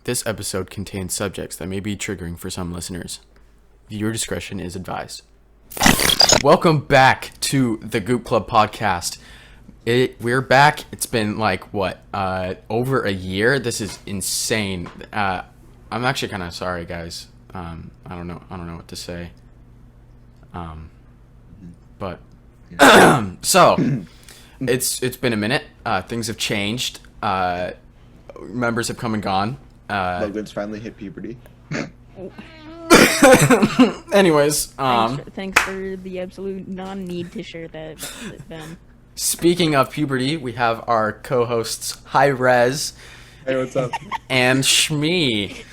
This episode contains subjects that may be triggering for some listeners. Viewer discretion is advised. Welcome back to the Goop Club Podcast. We're back. It's been over a year. This is insane. I'm actually kind of sorry, guys. I don't know what to say. But so it's been a minute. Things have changed. Members have come and gone. Logan's finally hit puberty. Anyways, thanks for the absolute non-need to share that, Ben. Speaking of puberty, we have our co-hosts HIREZ. Hey, what's up? And Shmee.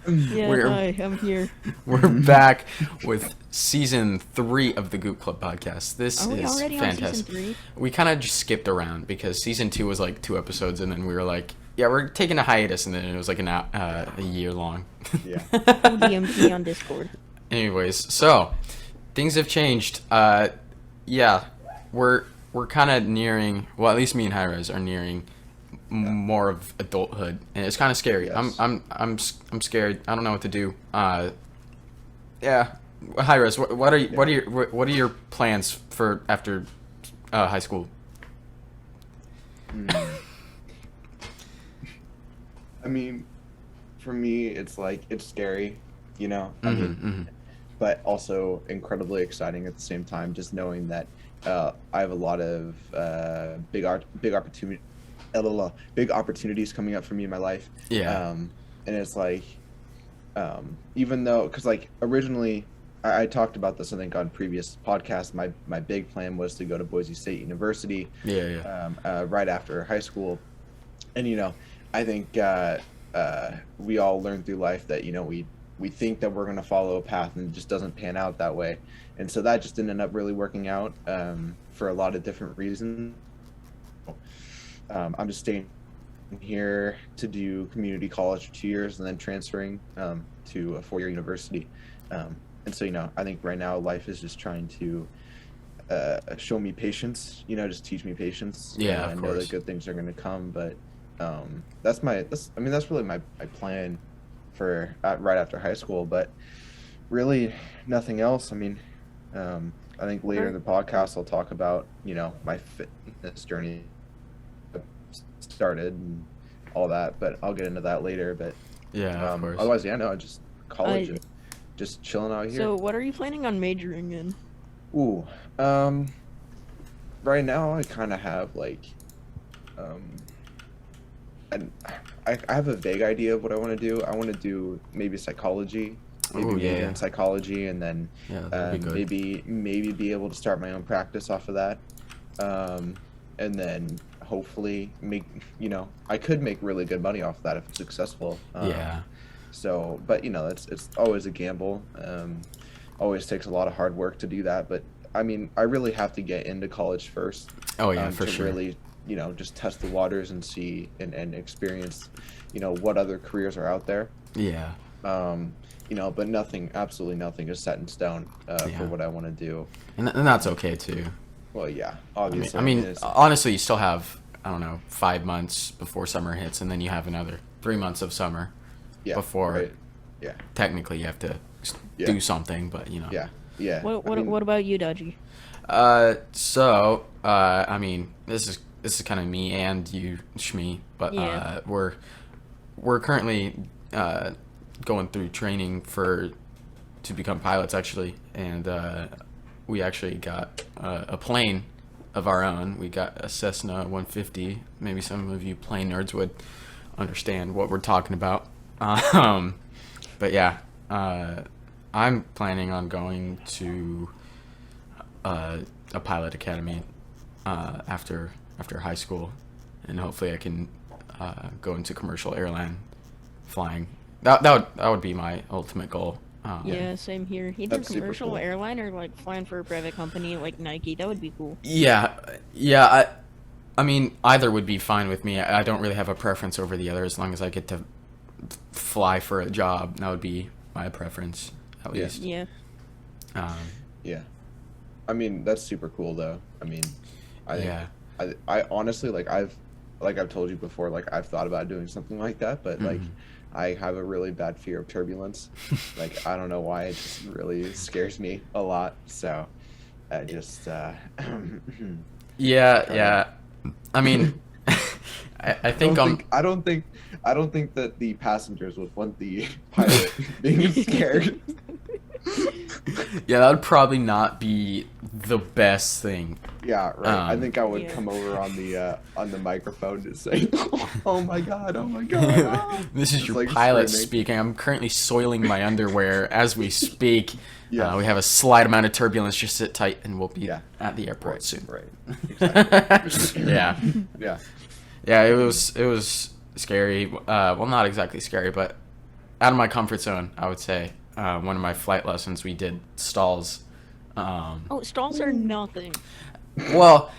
Yeah, hi, I'm here. We're back with season 3 of the Goop Club Podcast. This Are we is already fantastic. on season 3? We kind of just skipped around because season 2 was like 2 episodes, and then we were like, yeah, we're taking a hiatus, and then it was like a year long. Yeah. DMT on Discord. Anyways, so things have changed. Yeah, we're kind of nearing. Well, at least me and HIREZ are nearing more of adulthood, and it's kind of scary. Yes. I'm scared. I don't know what to do. Yeah, HIREZ, what are your plans for after high school? I mean, for me, it's scary, you know. I mean, but also incredibly exciting at the same time. Just knowing that I have a lot of big opportunities coming up for me in my life. Yeah. And it's like, even though, because originally, I talked about this I think on previous podcasts. My big plan was to go to Boise State University. Yeah. Right after high school, and I think we all learn through life that we think that we're going to follow a path and it just doesn't pan out that way, and so that just didn't end up really working out for a lot of different reasons. I'm just staying here to do community college for 2 years and then transferring to a 4-year university, and so I think right now life is just trying to show me patience, just teach me patience. Yeah, I know that good things are going to come, but that's really my plan for right after high school, but really nothing else. I mean, I think later in the podcast I'll talk about my fitness journey started and all that, but I'll get into that later. But Yeah, of course. Otherwise, just college and just chilling out here. So, what are you planning on majoring in? Ooh, right now I kind of have I have a vague idea of what I want to do. I want to do maybe psychology, major in psychology, and then maybe be able to start my own practice off of that, and then hopefully I could make really good money off of that if it's successful. So, but it's always a gamble. Always takes a lot of hard work to do that, but I mean, I really have to get into college first. Oh yeah, for sure. Really, just test the waters and see and experience, what other careers are out there. Yeah. But absolutely nothing is set in stone for what I want to do. And that's okay too. Well, yeah, obviously. I mean, honestly, you still have, 5 months before summer hits, and then you have another 3 months of summer before. Right. Yeah. Technically, you have to do something, but Yeah. Yeah. What about you, Dodgy? So I mean, this is kind of me and you, Shmee, but we're currently going through training to become pilots actually, and we actually got a plane of our own. We got a Cessna 150. Maybe some of you plane nerds would understand what we're talking about. But yeah, I'm planning on going to a pilot academy after high school, and hopefully I can go into commercial airline flying. That would be my ultimate goal. Yeah, same here. Either That's super commercial cool. airline or flying for a private company like Nike. That would be cool. Yeah. I mean, either would be fine with me. I don't really have a preference over the other as long as I get to fly for a job. That would be my preference, at least. Yeah. Yeah. I mean, that's super cool though. I mean, I honestly I've like I've told you before, like I've thought about doing something like that, but like I have a really bad fear of turbulence. Like I don't know why, it just really scares me a lot. So I just yeah. I mean, I don't think that the passengers would want the pilot being scared. Yeah, that would probably not be the best thing. Yeah, right. I think I would come over on the microphone to say, "Oh my god, oh my god." This is your pilot speaking. I'm currently soiling my underwear as we speak. Yeah. We have a slight amount of turbulence. Just sit tight, and we'll be at the airport soon. Right. Exactly. Yeah. Yeah. It was scary. Well, not exactly scary, but out of my comfort zone, I would say. One of my flight lessons, we did stalls. Stalls are nothing. Well,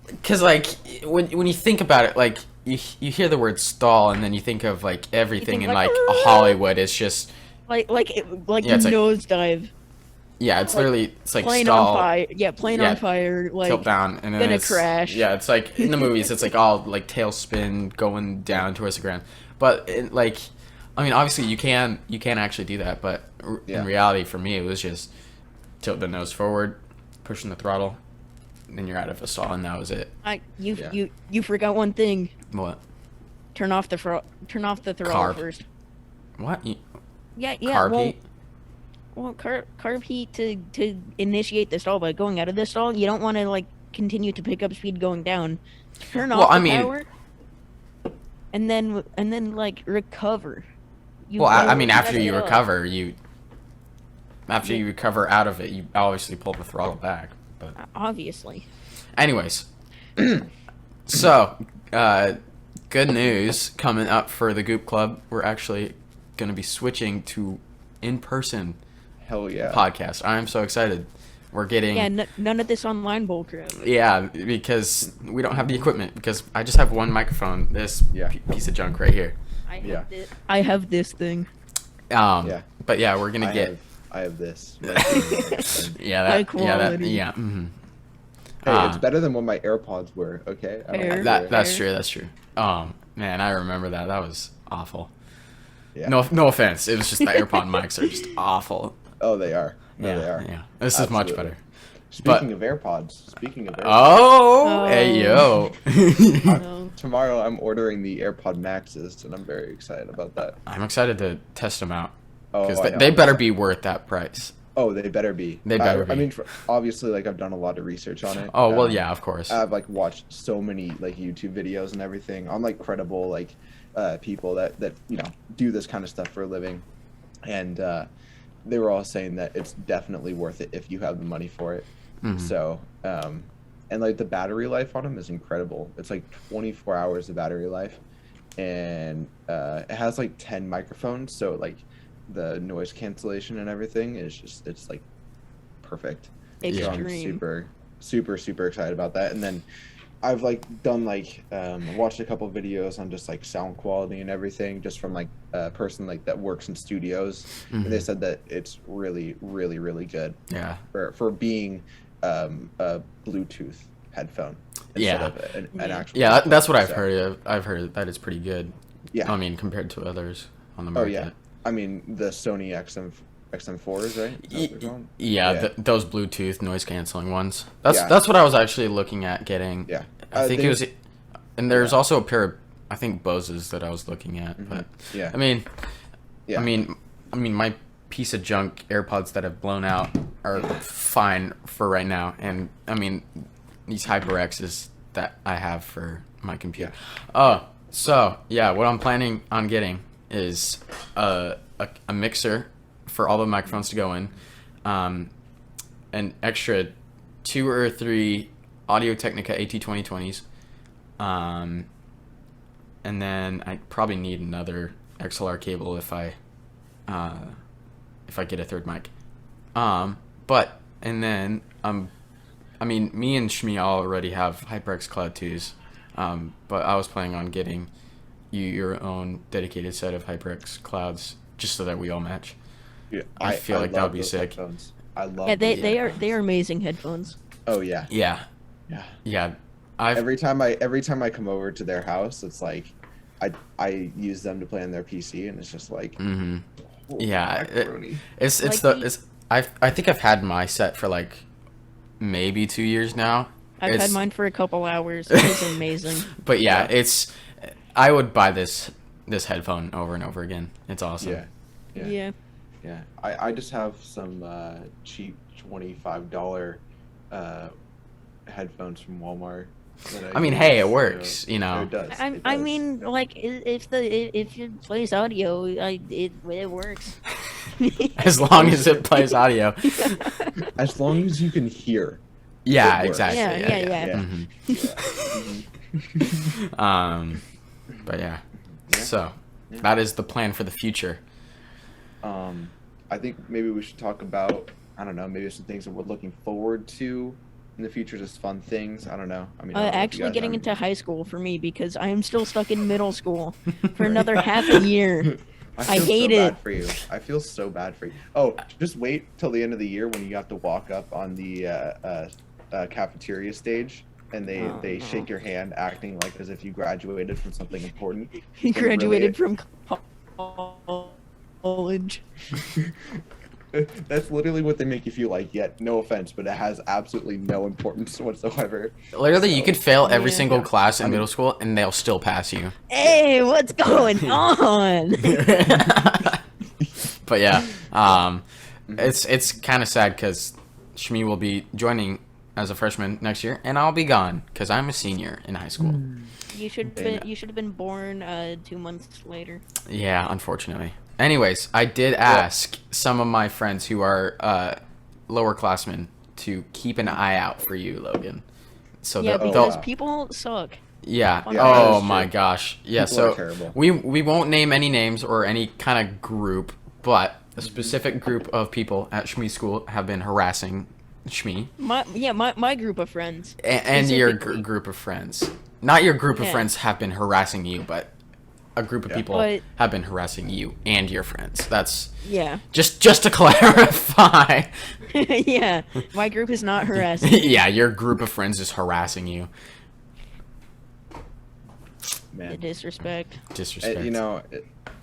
because like when you think about it, like you hear the word stall, and then you think of like everything in like Hollywood. It's just like nosedive. Yeah, it's literally it's like plane stall. On fire. Yeah, plane on fire. Like tilt down, and then gonna it's crash. Yeah, it's like in the movies, it's like all like tailspin going down towards the ground. But I mean, obviously you can actually do that, but in reality, for me, it was just tilt the nose forward, pushing the throttle, then you're out of a stall, and that was it. You forgot one thing. What? Turn off the throttle first. What? Yeah. Carb heat. Well, carb heat to initiate the stall, but going out of the stall, you don't want to like continue to pick up speed going down. Turn off the power, and then like recover. I mean, after you recover, you recover out of it, you obviously pull the throttle back. But obviously. Anyways, so good news coming up for the Goop Club. We're actually going to be switching to in-person. Hell yeah! Podcast. I am so excited. We're getting none of this online bullcrap. Yeah, because we don't have the equipment. Because I just have one microphone. This piece of junk right here. I have this thing. But yeah, we're gonna get. I have this. High quality. Mm-hmm. Hey, it's better than what my AirPods were. Okay. That's true. That's true. Man, I remember that. That was awful. Yeah. No offense. It was just the AirPod mics are just awful. Oh, they are. No, they are. Yeah. This is much better. Speaking of AirPods. Oh, hey yo. Tomorrow I'm ordering the AirPod Maxes, and I'm very excited about that. I'm excited to test them out. Oh, because they better be worth that price. Oh, they better be. They better be. I mean, obviously, like I've done a lot of research on it. Oh well, yeah, of course. I've like watched so many like YouTube videos and everything on like credible like people that do this kind of stuff for a living, and they were all saying that it's definitely worth it if you have the money for it. Mm-hmm. So, and like the battery life on them is incredible. It's like 24 hours of battery life, and it has like 10 microphones, so like the noise cancellation and everything is it's like perfect. Extreme. So I'm super excited about that. And then I've like done like watched a couple of videos on just like sound quality and everything, just from like a person like that works in studios, and they said that it's really good. Yeah. For being a Bluetooth headphone instead of an actual. Yeah, that's what I've heard. I've heard that it's pretty good. Yeah. I mean, compared to others on the market. Oh yeah. I mean, the Sony XM4s, right? Those Bluetooth noise canceling ones. That's what I was actually looking at getting. Yeah. I think it was, and there's also a pair of I think Boses that I was looking at, but I mean, my piece of junk AirPods that have blown out are fine for right now, and I mean these HyperXs that I have for my computer. So what I'm planning on getting is a mixer for all the microphones to go in, an extra 2 or 3 Audio-Technica AT2020s, and then I probably need another XLR cable if I get a third mic. And then I mean, me and Shmi already have HyperX Cloud 2s, but I was planning on getting your own dedicated set of HyperX Clouds just so that we all match. Yeah, I feel like that would be sick. Headphones. I love. Yeah, they are amazing headphones. Oh yeah. Yeah. every time I come over to their house, it's like I use them to play on their PC, and it's just like, yeah, I think I've had my set for like maybe 2 years now. I've had mine for a couple hours. It's amazing. But yeah, I would buy this headphone over and over again. It's awesome. Yeah. I just have some cheap $25 headphones from Walmart. I mean, hey, it works, you know. It does. I mean, like, if it plays audio, it works. As long as it plays audio. As long as you can hear. Yeah, exactly. Yeah. But yeah. So that is the plan for the future. I think maybe we should talk about, I don't know, maybe some things that we're looking forward to in the future, just fun things. I don't know. I mean, actually getting into high school for me, because I am still stuck in middle school for another half a year. I hate it. For you. I feel so bad for you. Oh, just wait till the end of the year when you have to walk up on the cafeteria stage, and they shake your hand, acting like as if you graduated from something important. You graduated from college. That's literally what they make you feel like. Yet, no offense, but it has absolutely no importance whatsoever. Literally, you could fail every single class in middle school, and they'll still pass you. Hey, what's going on? But yeah, it's kind of sad because Shmi will be joining as a freshman next year, and I'll be gone because I'm a senior in high school. You should have been born 2 months later. Yeah, unfortunately. Anyways, I did ask some of my friends who are lower classmen to keep an eye out for you, Logan. So because people suck. Yeah. Oh my gosh. Yeah. So we won't name any names or any kind of group, but a specific group of people at Shmi School have been harassing Shmi. My group of friends. And your group of friends. Not your group of friends have been harassing you, but a group of people have been harassing you and your friends. That's just to clarify. Yeah, my group is not harassing. Yeah, your group of friends is harassing you. Man, the disrespect.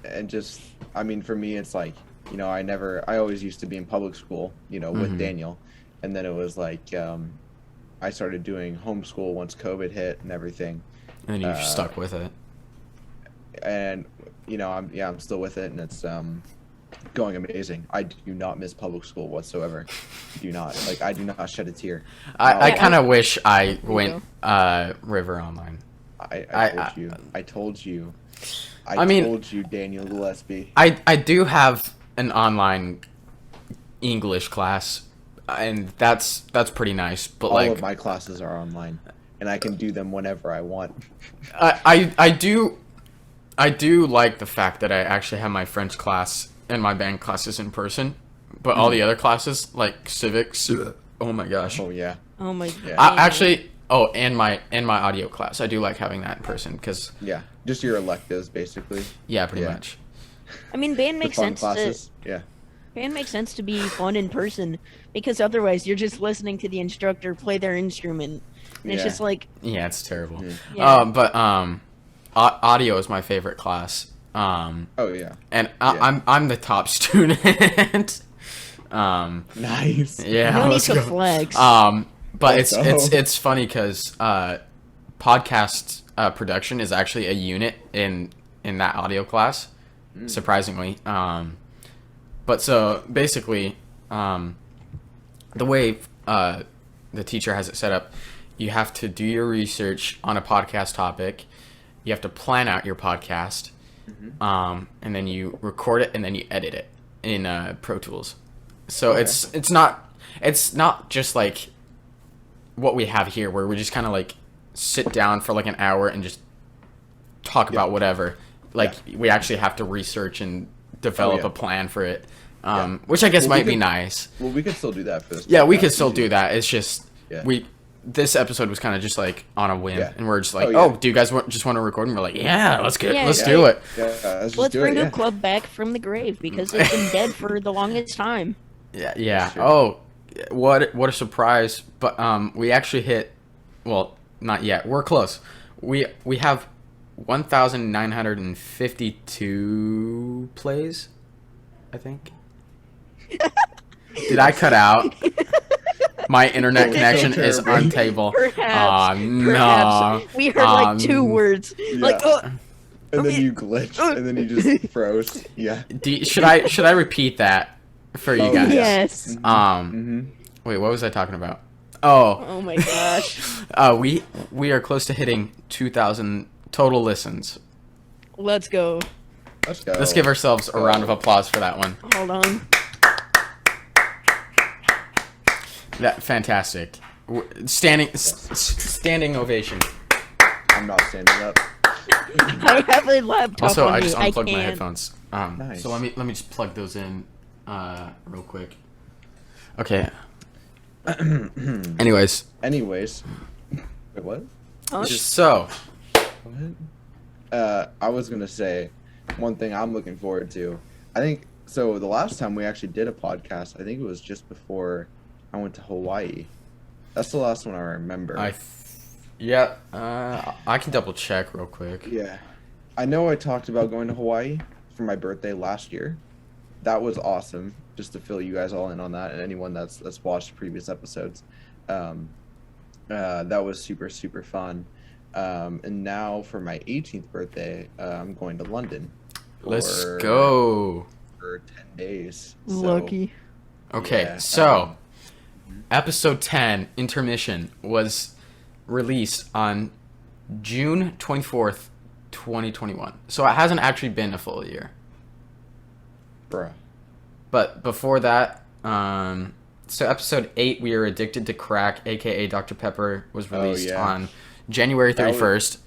And just, I mean, for me, it's like, I always used to be in public school, with Daniel, and then it was like, I started doing homeschool once COVID hit and everything. And you're stuck with it. And I'm still with it, and it's going amazing. I do not miss public school whatsoever. Do not. I do not shed a tear. I kind of wish I went River Online. I told you, Daniel Gillespie. I do have an online English class, and that's pretty nice. But all of my classes are online, and I can do them whenever I want. I do like the fact that I actually have my French class and my band classes in person, but all the other classes, like civics, oh my gosh. Oh yeah. Oh my god. And my audio class, I do like having that in person because just your electives basically. Yeah, pretty much. I mean, band makes sense. Band makes sense to be fun in person, because otherwise you're just listening to the instructor play their instrument, and it's just like it's terrible. But audio is my favorite class. And I'm the top student. Nice. Yeah. No need to flex. But it's funny because podcast production is actually a unit in that audio class, surprisingly. But so basically, the way the teacher has it set up, you have to do your research on a podcast topic. You have to plan out your podcast, and then you record it, and then you edit it in Pro Tools. So it's not just like what we have here, where we just kind of like sit down for like an hour and just talk about whatever. We actually have to research and develop a plan for it, which I guess might be nice. Well, we could still do that for this. Yeah, we could still do that. It's just this episode was kind of just like on a whim, and we're just like, do you guys just want to record? And we're like, let's do it. Let's bring Goop Club back from the grave, because it's been dead for the longest time. Yeah. Oh, what a surprise! But we actually hit. Well, not yet. We're close. We have 1,952 plays, I think. Did I cut out? My internet connection is unstable. Perhaps. No. We heard like 2 words. Yeah. Like, and then you glitched, and then you just froze. Yeah. Should I repeat that for you guys? Yes. Wait, what was I talking about? Oh my gosh. We are close to hitting 2,000 total listens. Let's go. Let's give ourselves a round of applause for that one. Hold on. That fantastic. Standing ovation. I'm not standing up. I have a laptop. Also, on I just me. unplugged my headphones. Nice. So let me just plug those in real quick. Okay. Anyways. Wait, what? So. What? I was gonna say one thing I'm looking forward to. I think so. The last time we actually did a podcast, I think it was just before I went to Hawaii. That's the last one I remember. I can double check real quick. Yeah, I know I talked about going to Hawaii for my birthday last year. That was awesome. Just to fill you guys all in on that, and anyone that's watched previous episodes, that was super fun. And now for my 18th birthday, I'm going to London. Let's go. For 10 days. So, Lucky. Okay, yeah, so episode 10, Intermission, was released on June 24th, 2021. So it hasn't actually been a full year. Bruh. But before that, so episode 8, We Are Addicted to Crack, a.k.a. Dr. Pepper, was released on January 31st.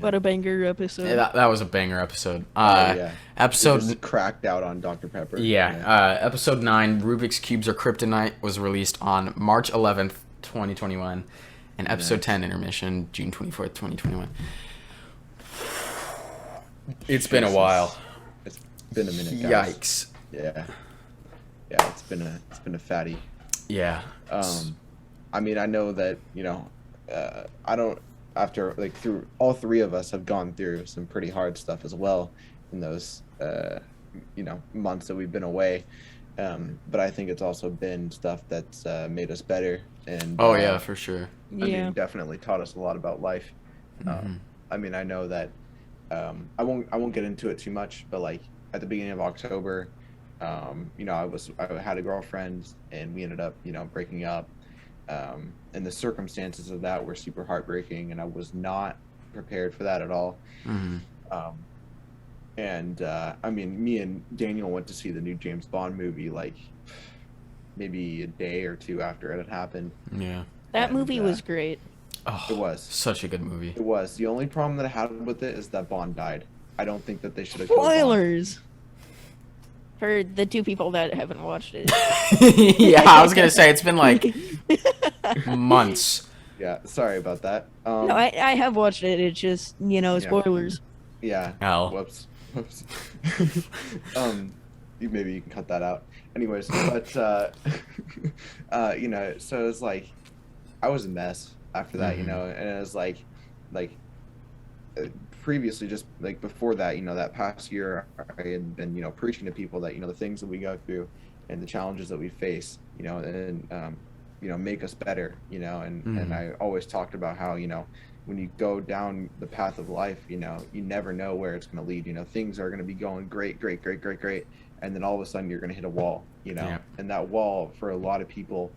What a banger episode. Yeah, that was a banger episode. Episode just cracked out on Dr. Pepper. Episode 9, Rubik's Cubes Are Kryptonite, was released on March 11th, 2021. And episode 10, Intermission, June 24th, 2021. It's been a while. It's been a minute, guys. Yikes. Yeah, it's been a fatty. Yeah. I mean, I know that, I don't, after, like, through, all 3 of us have gone through some pretty hard stuff as well in those, months that we've been away. But I think it's also been stuff that's made us better. And for sure. I mean, definitely taught us a lot about life. I mean, I know that, I won't get into it too much, but, like, at the beginning of October, I had a girlfriend, and we ended up, breaking up. And the circumstances of that were super heartbreaking, and I was not prepared for that at all. I mean, me and Daniel went to see the new James Bond movie, like, maybe a day or 2 after it had happened. Yeah. That movie was great. Oh, it was. Such a good movie. It was. The only problem that I had with it is that Bond died. I don't think that they should have Spoilers! For the 2 people that haven't watched it. Yeah, I was gonna say, it's been like months. Yeah, sorry about that. No, I have watched it. It's just, spoilers. Yeah. Hell. Whoops. Maybe you can cut that out. Anyways, but so it's like, I was a mess after that, and it was like previously, just like before that, that past year, I had been, preaching to people that, the things that we go through and the challenges that we face, and make us better, and I always talked about how, when you go down the path of life, you never know where it's going to lead. Things are going to be going great, and then all of a sudden you're going to hit a wall, and that wall, for a lot of people,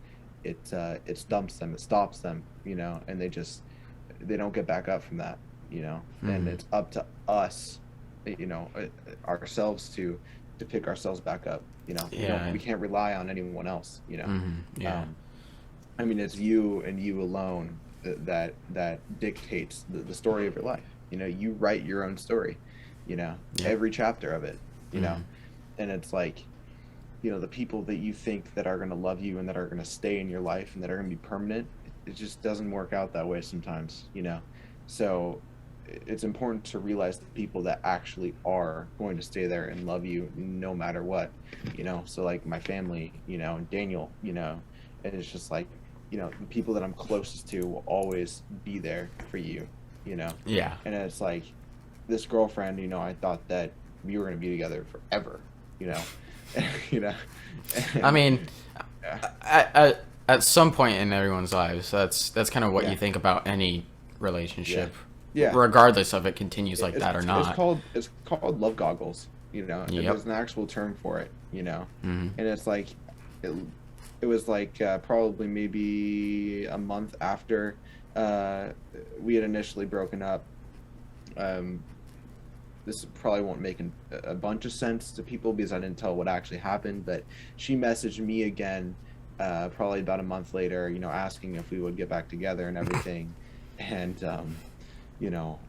it stumps them, it stops them, and they don't get back up from that, and it's up to us, ourselves to pick ourselves back up, we can't rely on anyone else, I mean, it's you and you alone that dictates the story of your life. You write your own story, every chapter of it, and it's like, the people that you think that are going to love you and that are going to stay in your life and that are going to be permanent, it just doesn't work out that way sometimes, so it's important to realize the people that actually are going to stay there and love you no matter what, so like my family, and Daniel, and it's just like, you know, the people that I'm closest to will always be there for you, you know? Yeah. And it's like, this girlfriend, you know, I thought that we were going to be together forever, you know? You know? And, I mean, at some point in everyone's lives, that's kind of what you think about any relationship. Yeah. Regardless of it continues like that or not. It's called love goggles, you know? And there's an actual term for it, you know? And it's like, it was like probably maybe a month after we had initially broken up. This probably won't make a bunch of sense to people because I didn't tell what actually happened, but she messaged me again probably about a month later, you know, asking if we would get back together and everything. And you know,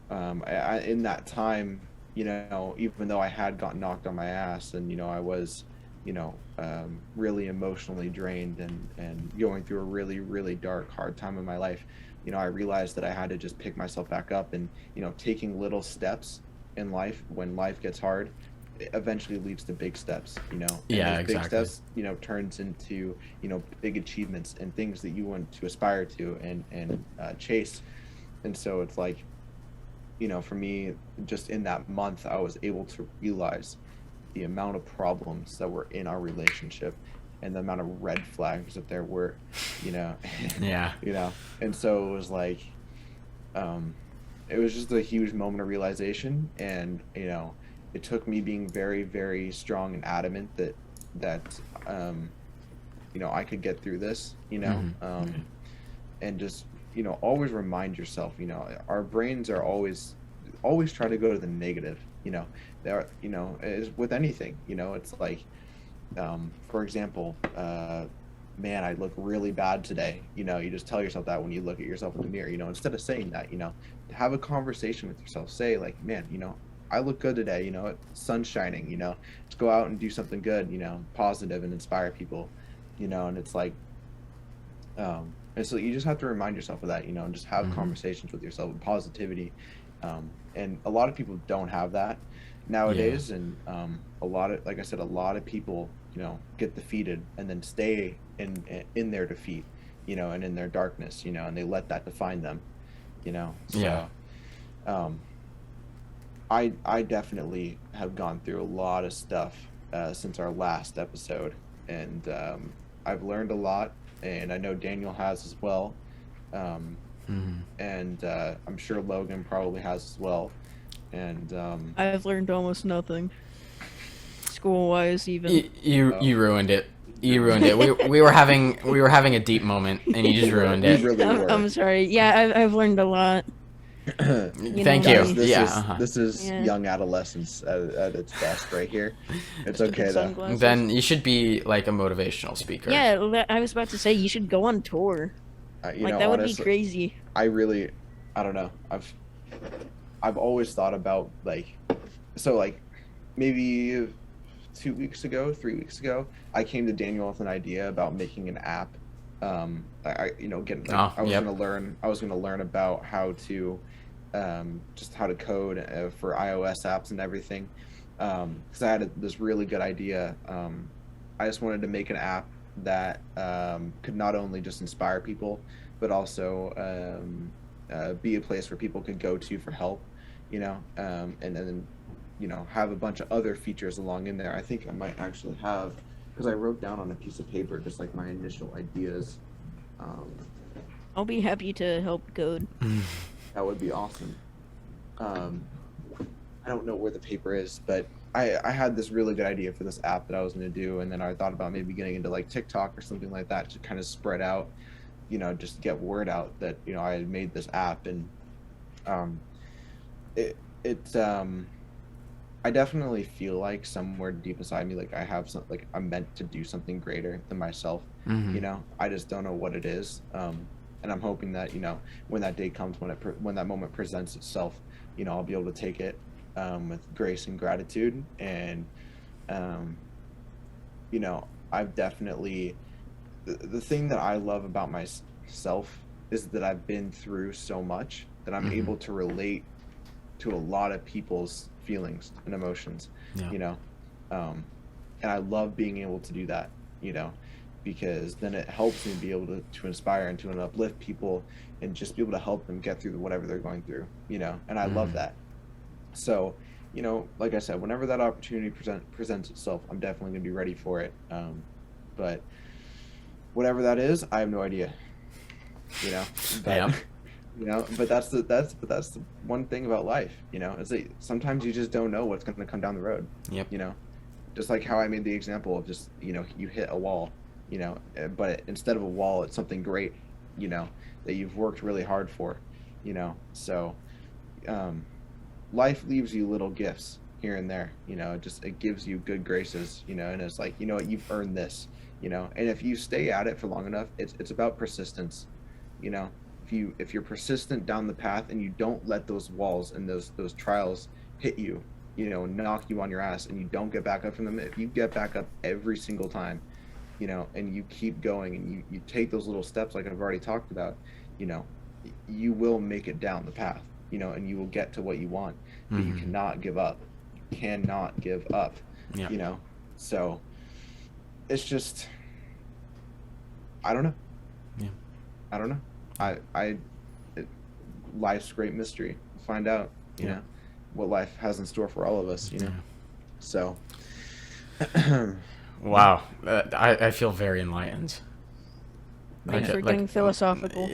in that time, you know, even though I had gotten knocked on my ass and, you know, I was, you know, really emotionally drained and going through a really, really dark, hard time in my life, you know, I realized that I had to just pick myself back up, and, you know, taking little steps in life when life gets hard, it eventually leads to big steps, you know? And big steps, you know, turns into, you know, big achievements and things that you want to aspire to and chase. And so it's like, you know, for me, just in that month, I was able to realize the amount of problems that were in our relationship and the amount of red flags that there were, you know. You know, and so it was like, it was just a huge moment of realization. And, you know, it took me being very, very strong and adamant that you know, I could get through this, you know. And just, you know, always remind yourself, you know, our brains are always try to go to the negative, you know. There, you know, is with anything, you know, it's like, for example, man, I look really bad today, you know. You just tell yourself that when you look at yourself in the mirror, you know, instead of saying that, you know, have a conversation with yourself. Say like, man, you know, I look good today, you know, sun's shining, you know, let's go out and do something good, you know, positive and inspire people, you know. And it's like, and so you just have to remind yourself of that, you know, and just have conversations with yourself with positivity. And a lot of people don't have that nowadays. And a lot of, like I said, a lot of people, you know, get defeated and then stay in their defeat, you know, and in their darkness, you know, and they let that define them, you know. So I definitely have gone through a lot of stuff since our last episode, and I've learned a lot, and I know Daniel has as well. And I'm sure Logan probably has as well. And I've learned almost nothing, school-wise even. You ruined it. You ruined it. We were having a deep moment, and you just ruined it. Really I'm sorry. Yeah, I've learned a lot. Thank you. This is young adolescence at its best right here. It's okay though. Then you should be like a motivational speaker. Yeah, I was about to say you should go on tour. Like know, that would be crazy. I don't know. I've always thought about like, so like maybe 3 weeks ago, I came to Daniel with an idea about making an app. I was gonna learn about how to just how to code for iOS apps and everything, because I had this really good idea. I just wanted to make an app that could not only just inspire people, but also be a place where people could go to for help, you know, and then, you know, have a bunch of other features along in there. I think I might actually have, because I wrote down on a piece of paper just like my initial ideas. I'll be happy to help code. That would be awesome. I don't know where the paper is, but I had this really good idea for this app that I was going to do, and then I thought about maybe getting into like TikTok or something like that to kind of spread out, you know, just get word out that, you know, I had made this app. And I definitely feel like somewhere deep inside me, like I have some, like I'm meant to do something greater than myself. You know, I just don't know what it is. And I'm hoping that, you know, when that day comes, when that moment presents itself, you know, I'll be able to take it with grace and gratitude. And you know, I've definitely, the thing that I love about myself is that I've been through so much that I'm able to relate to a lot of people's feelings and emotions, you know, and I love being able to do that, you know. because then it helps me be able to inspire and to uplift people and just be able to help them get through whatever they're going through, and I love that. So, like I said, whenever that opportunity presents itself, I'm definitely going to be ready for it. But whatever that is, I have no idea. But, but that's the one thing about life. Is that sometimes you just don't know what's going to come down the road. Yep. Just like how I made the example of just you hit a wall, but instead of a wall, it's something great, that you've worked really hard for, So, life leaves you little gifts here and there, it gives you good graces, and it's like, what, you've earned this, and if you stay at it for long enough, it's about persistence, if you're persistent down the path and you don't let those walls and those trials hit you, knock you on your ass, and you don't get back up from them, if you get back up every single time, and you keep going and you take those little steps like I've already talked about, you will make it down the path, and you will get to what you want, but you cannot give up. You cannot give up, so it's just, I don't know. Yeah. I don't know. Life's a great mystery. We'll find out, what life has in store for all of us, So. Wow. I feel very enlightened. Thanks for getting philosophical.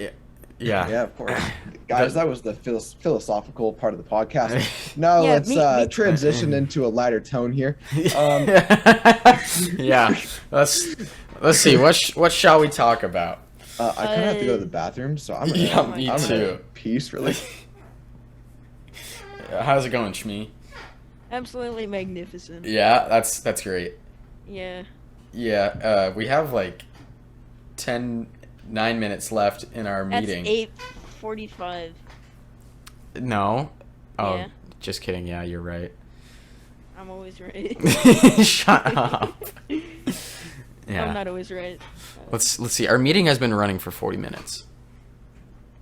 Yeah, of course. Guys, that was the philosophical part of the podcast. Now let's transition into a lighter tone here. Yeah. Let's see. What shall we talk about? I kind of have to go to the bathroom, so I'm gonna peace really. How's it going, Shmi? Absolutely magnificent. Yeah, that's great. Yeah. Yeah, we have like 9 minutes left in our meeting. That's 8:45. No. Oh, yeah. Just kidding. Yeah, you're right. I'm always right. Shut up. Yeah. I'm not always right. Let's see. Our meeting has been running for 40 minutes.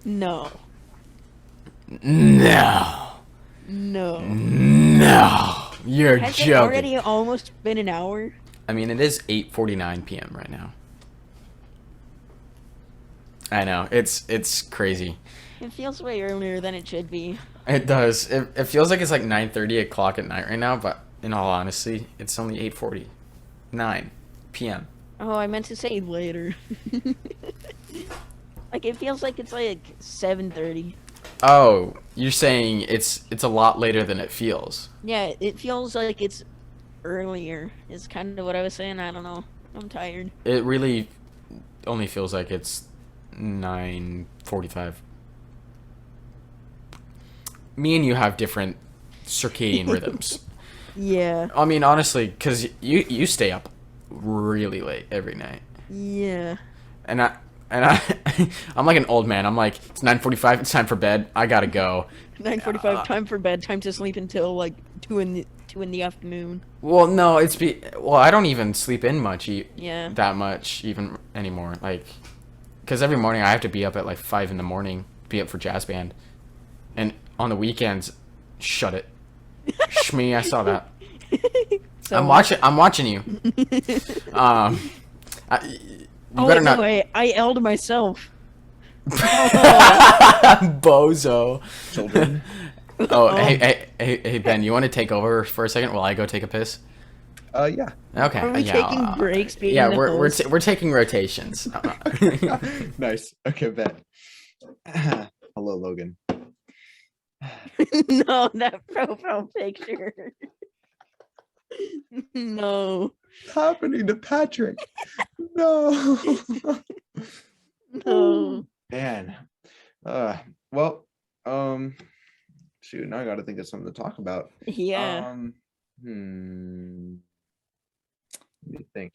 No. You're Has joking. it already almost been an hour? I mean, it is 8:49 p.m. right now. I know. It's crazy. It feels way earlier than it should be. It does. It feels like it's like 9:30 o'clock at night right now, but in all honesty, it's only 8:49 p.m. Oh, I meant to say later. Like, it feels like it's like 7:30. Oh, you're saying it's a lot later than it feels. Yeah, it feels like it's earlier. Is kind of what I was saying. I don't know. I'm tired. It really only feels like it's 9:45. Me and you have different circadian rhythms. Yeah. I mean, honestly, because you stay up really late every night. Yeah. And I'm like an old man. I'm like, it's 9:45. It's time for bed. I gotta go. 9:45. Time for bed. Time to sleep until like 2 in the afternoon. Well, no, I don't even sleep in much. Yeah. That much even anymore. Like, because every morning I have to be up at like 5 in the morning, be up for jazz band, and on the weekends, shut it. Shmi, I saw that. So, I'm watching you. You better not. Anyway, I L'd myself. Bozo. Children. Oh, hey, Ben, you want to take over for a second while I go take a piss? Yeah. Okay. Are we taking breaks? Yeah, we're taking rotations. Nice. Okay, bet. Hello, Logan. No, that profile picture. No. What's happening to Patrick? No. No. Man. Well, shoot, now I gotta think of something to talk about. Yeah. Let me think.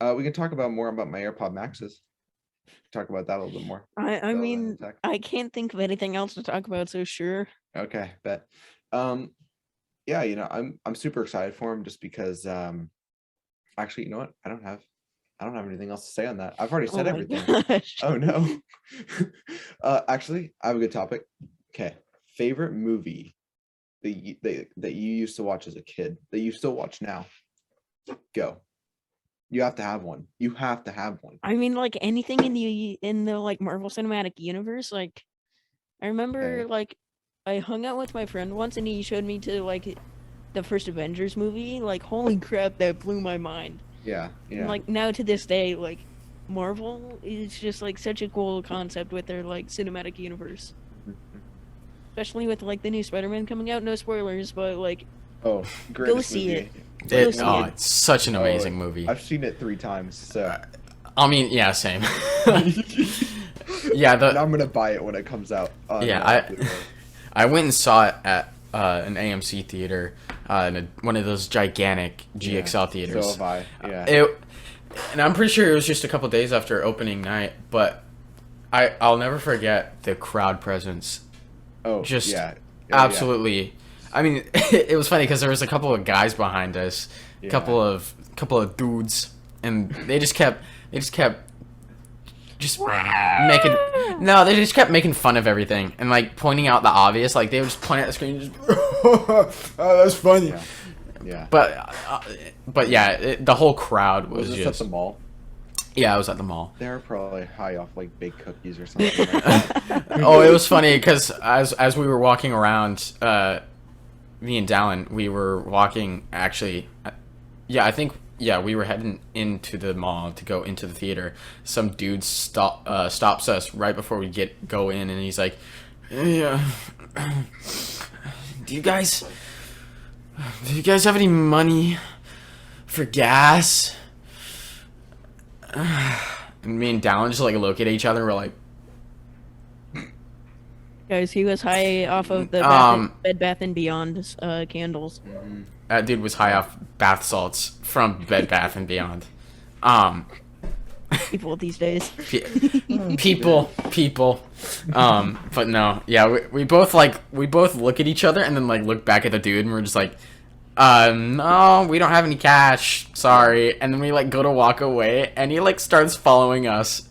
We can talk more about my AirPod Maxes. Talk about that a little bit more. I mean, I can't think of anything else to talk about, so sure. Okay, bet. Yeah, I'm super excited for him just because actually, you know what? I don't have anything else to say on that. I've already said everything. Gosh. Oh no. Actually, I have a good topic. Okay. Favorite movie that you used to watch as a kid that you still watch now? Go. You have to have one. You have to have one. I mean, like anything in the like Marvel Cinematic Universe. Like, I remember like I hung out with my friend once, and he showed me to like the first Avengers movie. Like, holy crap, that blew my mind. Yeah. And, like now to this day, like Marvel is just like such a cool concept with their like cinematic universe. Especially with like the new Spider-Man coming out. No spoilers, but like, go see it. It's such an amazing movie. I've seen it 3 times, so. I mean, yeah, same. Yeah, and I'm gonna buy it when it comes out. I went and saw it at an AMC theater, in one of those gigantic GXL theaters. So have I. Yeah. And I'm pretty sure it was just a couple days after opening night, but I'll never forget the crowd presence. Oh, just yeah. Absolutely. Yeah. I mean, it was funny because there was a couple of guys behind us, a couple of dudes, and they just kept making they just kept making fun of everything and like pointing out the obvious. Like they would just point at the screen and just oh, that's funny. Yeah. But yeah, the whole crowd was this just at the mall. Yeah, I was at the mall. They were probably high off like baked cookies or something. Like that. Oh, it was funny because as we were walking around, me and Dallin, we were walking actually. We were heading into the mall to go into the theater. Some dude stops us right before we go in, and he's like, "Hey, do you guys have any money for gas?" And me and Dallin just like look at each other. And we're like, guys, he was high off of the Bed Bath and Beyond candles. That dude was high off bath salts from Bed Bath and Beyond. People these days. People. But no, yeah, we both look at each other and then like look back at the dude and we're just like, no, we don't have any cash. Sorry. And then we like go to walk away and he like starts following us.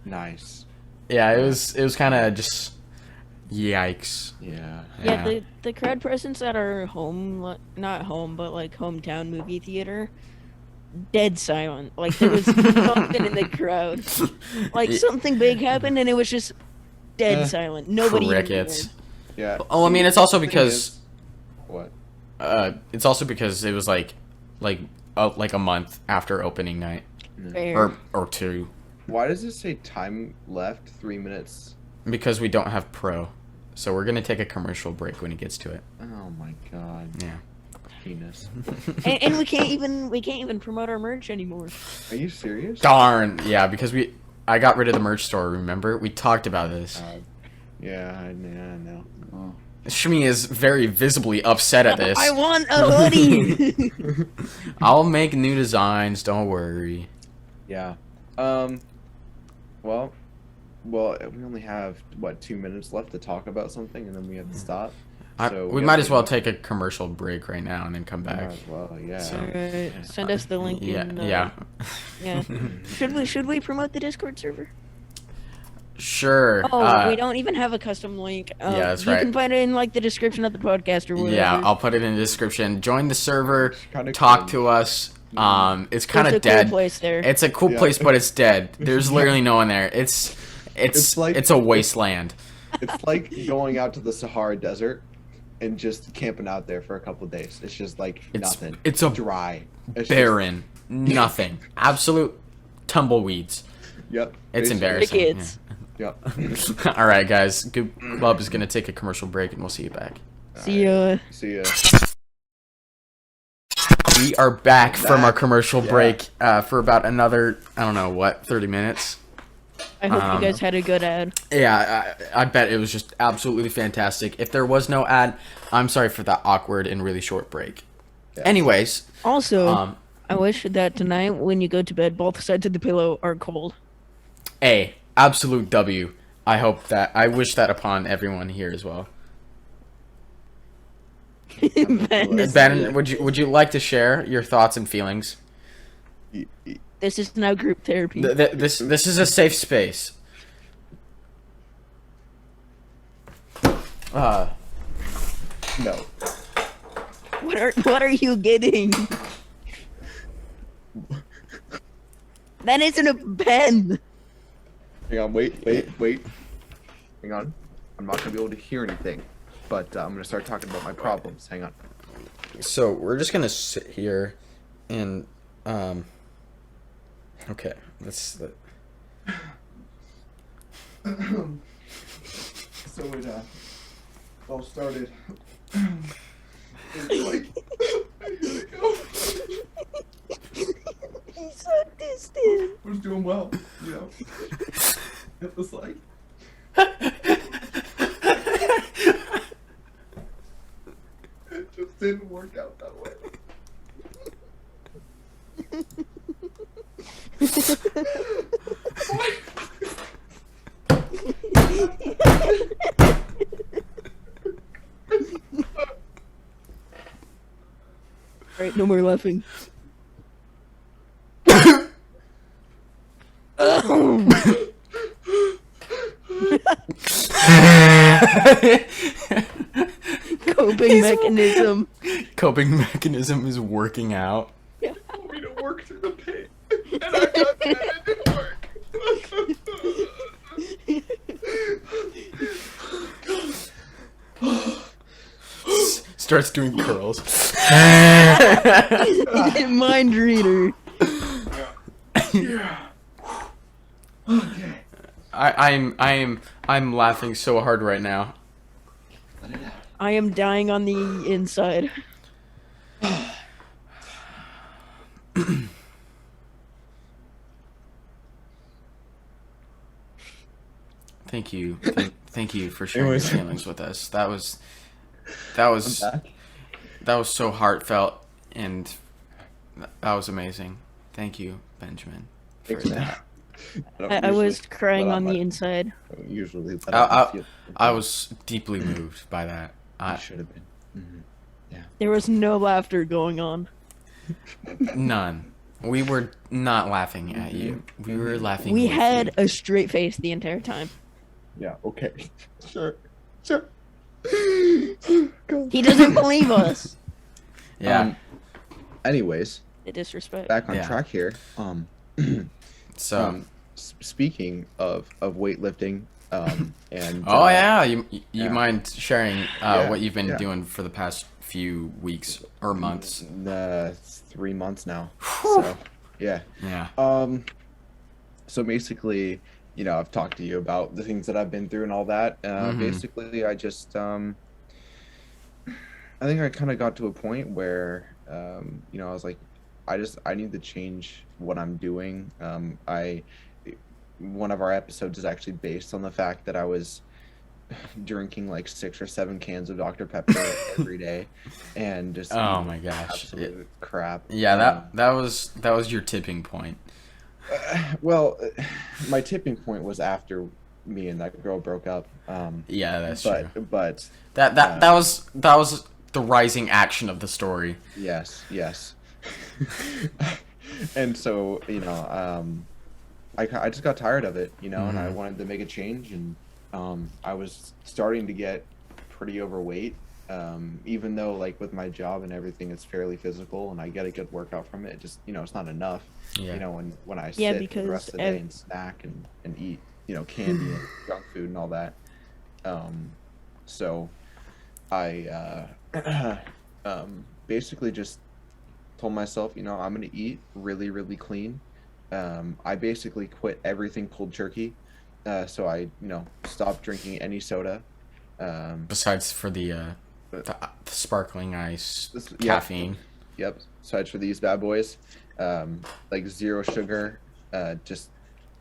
Nice. Yeah, it was kind of just yikes. Yeah, the crowd presence at our not home, but like hometown movie theater, dead silent. Like there was something in the crowd. Like something big happened and it was just dead silent. Nobody crickets. Yeah. Oh, I mean, it's also because what? It's also because it was like a month after opening night, or 2. Why does it say time left 3 minutes? Because we don't have Pro, so we're gonna take a commercial break when it gets to it. Oh my god. Yeah. Penis. and we can't even promote our merch anymore. Are you serious? Darn. Yeah, because I got rid of the merch store. Remember, we talked about this. Yeah, I know. Oh. Shmi is very visibly upset at this. I want a hoodie. I'll make new designs. Don't worry. Yeah. Well, we only have 2 minutes left to talk about something, and then we have to stop. So we might as well take a commercial break right now and then come back. Might as well, yeah. Alright, send us the link. Yeah. Should we promote the Discord server? Sure. Oh, we don't even have a custom link. Yeah, that's right. You can find it in like the description of the podcast or whatever. Yeah, I'll put it in the description. Join the server. Talk to us. It's kind of dead. Cool place there. It's a cool place, but it's dead. There's literally no one there. It's a wasteland. It's like going out to the Sahara Desert and just camping out there for a couple of days. It's just like nothing. It's dry. It's barren. Nothing. Absolute tumbleweeds. Yep. It's embarrassing. Kids. Yep. All right, guys. Goop Club is gonna take a commercial break, and we'll see you back. See ya. We are back from our commercial break for about another 30 minutes. I hope you guys had a good ad. Yeah, I bet it was just absolutely fantastic. If there was no ad, I'm sorry for that awkward and really short break. Yeah. Anyways. Also, I wish that tonight when you go to bed, both sides of the pillow are cold. Absolute W. I wish that upon everyone here as well. Ben, would you like to share your thoughts and feelings? This is now group therapy. This is a safe space. No. What are you getting? That isn't a pen. Hang on, wait. Hang on. I'm not gonna be able to hear anything, but I'm gonna start talking about my problems. Hang on. So we're just gonna sit here, and okay, let's. So it all started. It was like, here we go. He's so distant. I was doing well, you know. It was like. It just didn't work out that way. Alright, no more laughing. Coping mechanism is working out. Yeah. I want me to work through the pain. And I got that and it didn't work. Starts doing curls. Mind reader. Yeah. Okay. I'm laughing so hard right now. Let it out. I am dying on the inside. Thank you. Thank you for sharing your feelings with us. That was so heartfelt, and that was amazing. Thank you, Benjamin, for that. I was crying on the inside. Usually, I was deeply moved by that. I should have been. Mm-hmm. Yeah. There was no laughter going on. None. We were not laughing at you. We were laughing. We had a straight face the entire time. Yeah. Okay. Sure. He doesn't believe us. Yeah. Anyways, The disrespect. back on track here. So, speaking of weightlifting, and you mind sharing what you've been doing for the past few weeks or months? 3 months now. So yeah. So basically, you know, I've talked to you about the things that I've been through and all that. Basically, I just I think I kind of got to a point where you know, I was like, I need to change what I'm doing. One of our episodes is actually based on the fact that I was drinking like 6 or 7 cans of Dr. Pepper every day, and just oh my gosh, absolute crap. Yeah, that was your tipping point. Well, my tipping point was after me and that girl broke up. Yeah, that's true. But that was the rising action of the story. Yes. And so, you know, I just got tired of it, you know, and I wanted to make a change, and I was starting to get pretty overweight, even though, like, with my job and everything, it's fairly physical and I get a good workout from it. Just, you know, it's not enough. You know, when I sit for the rest of the day and snack and eat, you know, candy and junk food and all that. So I basically just told myself, you know, I'm going to eat really, really clean. I basically quit everything cold turkey. So I, you know, stopped drinking any soda. Besides for the sparkling ice, caffeine. Yep. Besides for these bad boys, like 0 sugar. Just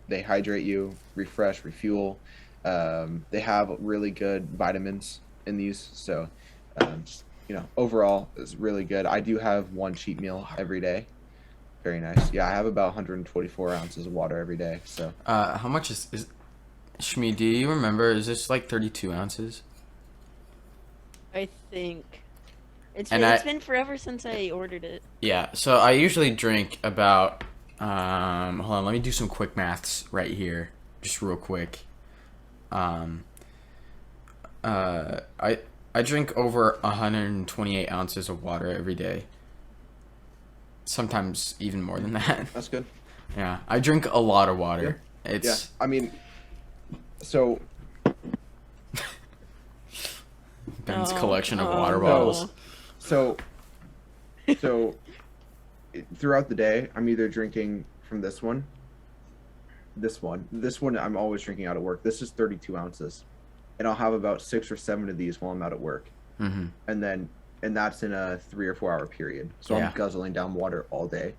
they hydrate you, refresh, refuel. They have really good vitamins in these, so just, you know, overall it's really good. I do have 1 cheat meal every day. Very nice. Yeah, I have about 124 ounces of water every day. So how much is Shmi, do you remember? Is this like 32 ounces? I think it's been forever since I ordered it. Yeah, so I usually drink about hold on, let me do some quick maths right here, just real quick. I drink over 128 ounces of water every day. Sometimes even more than that. That's good. Yeah, I drink a lot of water. Yeah. I mean, so Ben's collection of water bottles. So throughout the day, I'm either drinking from this one. I'm always drinking out of work. This is 32 ounces, and I'll have about 6 or 7 of these while I'm out at work, and that's in a 3 or 4 hour period. So I'm guzzling down water all day,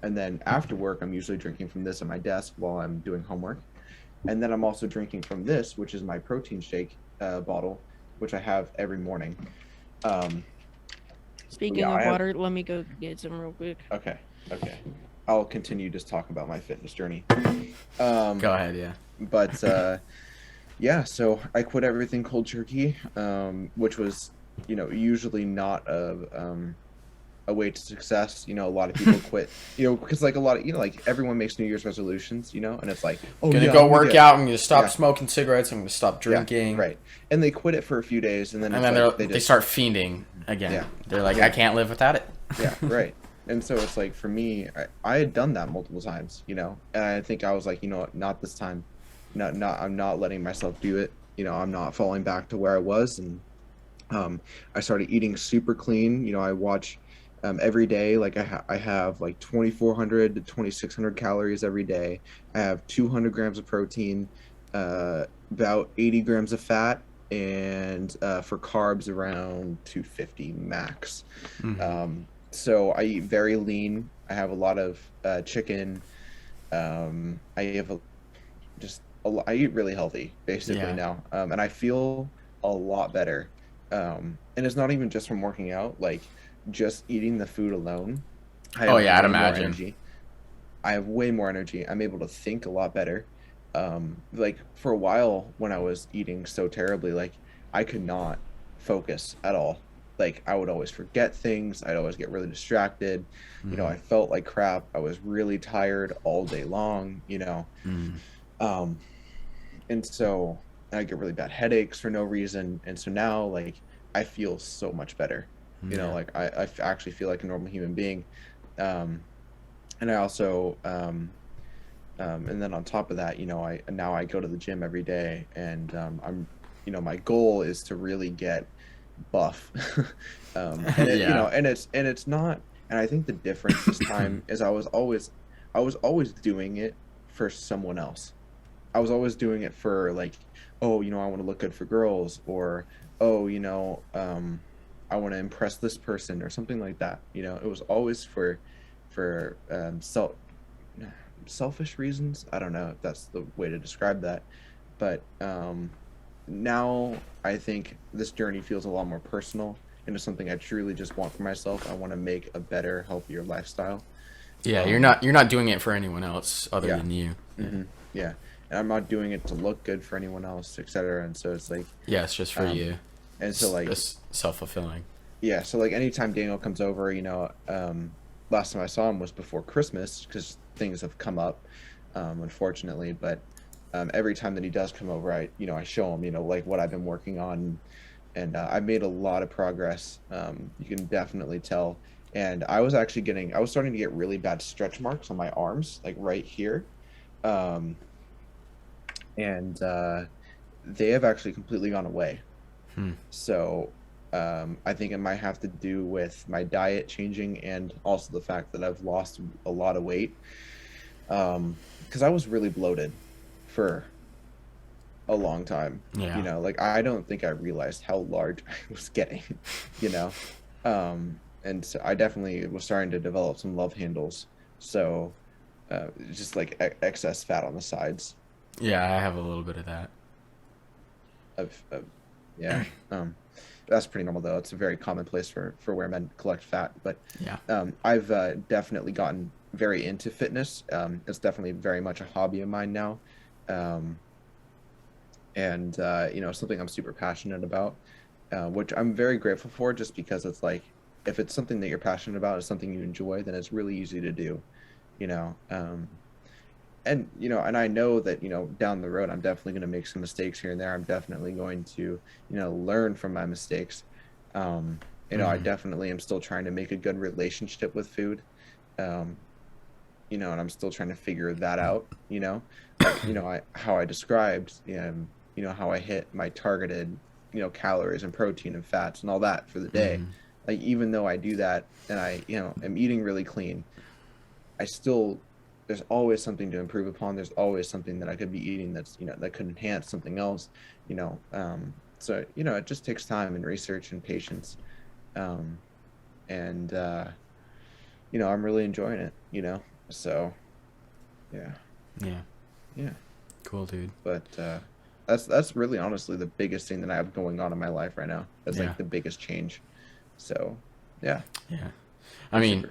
and then after work, I'm usually drinking from this at my desk while I'm doing homework, and then I'm also drinking from this, which is my protein shake bottle, which I have every morning. Speaking of water, let me go get some real quick. Okay. I'll continue just talking about my fitness journey. Go ahead, yeah. But so I quit everything cold turkey, which was, usually not a way to success. A lot of people quit, because like a lot of, like everyone makes New Year's resolutions, and it's like, I'm gonna go work out, I'm gonna stop smoking cigarettes, I'm gonna stop drinking. Yeah, right. And they quit it for a few days, and then they start fiending again. Yeah. They're like, I can't live without it. Yeah, right. And so it's like, for me, I had done that multiple times, and I think I was like, not this time. I'm not letting myself do it. I'm not falling back to where I was. And I started eating super clean. I watch every day, like I have like 2,400 to 2,600 calories every day. I have 200 grams of protein, about 80 grams of fat, and for carbs around 250 max. So I eat very lean. I have a lot of chicken. I eat really healthy basically now, and I feel a lot better. And it's not even just from working out, like just eating the food alone. I'd imagine. I have way more energy. I'm able to think a lot better. Like for a while when I was eating so terribly, like I could not focus at all. Like I would always forget things. I'd always get really distracted. I felt like crap. I was really tired all day long, and so I get really bad headaches for no reason. And so now, like, I feel so much better. Like I actually feel like a normal human being. And I also, and then on top of that, I go to the gym every day, and I'm, my goal is to really get buff. And it's not, and I think the difference this time is I was always doing it for someone else. I was always doing it for like, I want to look good for girls, or I want to impress this person or something like that. It was always for selfish reasons. I don't know if that's the way to describe that, but now I think this journey feels a lot more personal, and it's something I truly just want for myself. I want to make a better, healthier lifestyle. Yeah, you're not doing it for anyone else other than you. Yeah, and I'm not doing it to look good for anyone else, etc. And so it's like, it's just for you. And so like, it's self-fulfilling. Yeah, so like anytime Daniel comes over, last time I saw him was before Christmas, because things have come up, unfortunately. But every time that he does come over, I show him, like what I've been working on, and I've made a lot of progress. You can definitely tell. And I was starting to get really bad stretch marks on my arms, like right here. And they have actually completely gone away. So I think it might have to do with my diet changing, and also the fact that I've lost a lot of weight. Because I was really bloated for a long time. Yeah. Like I don't think I realized how large I was getting, and so I definitely was starting to develop some love handles. So just like excess fat on the sides. Yeah, I have a little bit of that. That's pretty normal though. It's a very common place for where men collect fat. But yeah, I've definitely gotten very into fitness. It's definitely very much a hobby of mine now, and something I'm super passionate about, which I'm very grateful for. Just because it's like, if it's something that you're passionate about, it's something you enjoy, then it's really easy to do, and I know that down the road I'm definitely going to make some mistakes here and there. I'm definitely going to learn from my mistakes. I definitely am still trying to make a good relationship with food, you know, and I'm still trying to figure that out, you know, like, you know, how I described, you know, how I hit my targeted, you know, calories and protein and fats and all that for the day. Like, even though I do that and I, you know, am eating really clean, I still, there's always something to improve upon. There's always something that I could be eating that's, you know, that could enhance something else, you know. So, you know, it just takes time and research and patience. And, you know, I'm really enjoying it, you know, so yeah. Yeah. Cool, dude. But, that's really honestly the biggest thing that I have going on in my life right now. That's like the biggest change. So, yeah. I mean,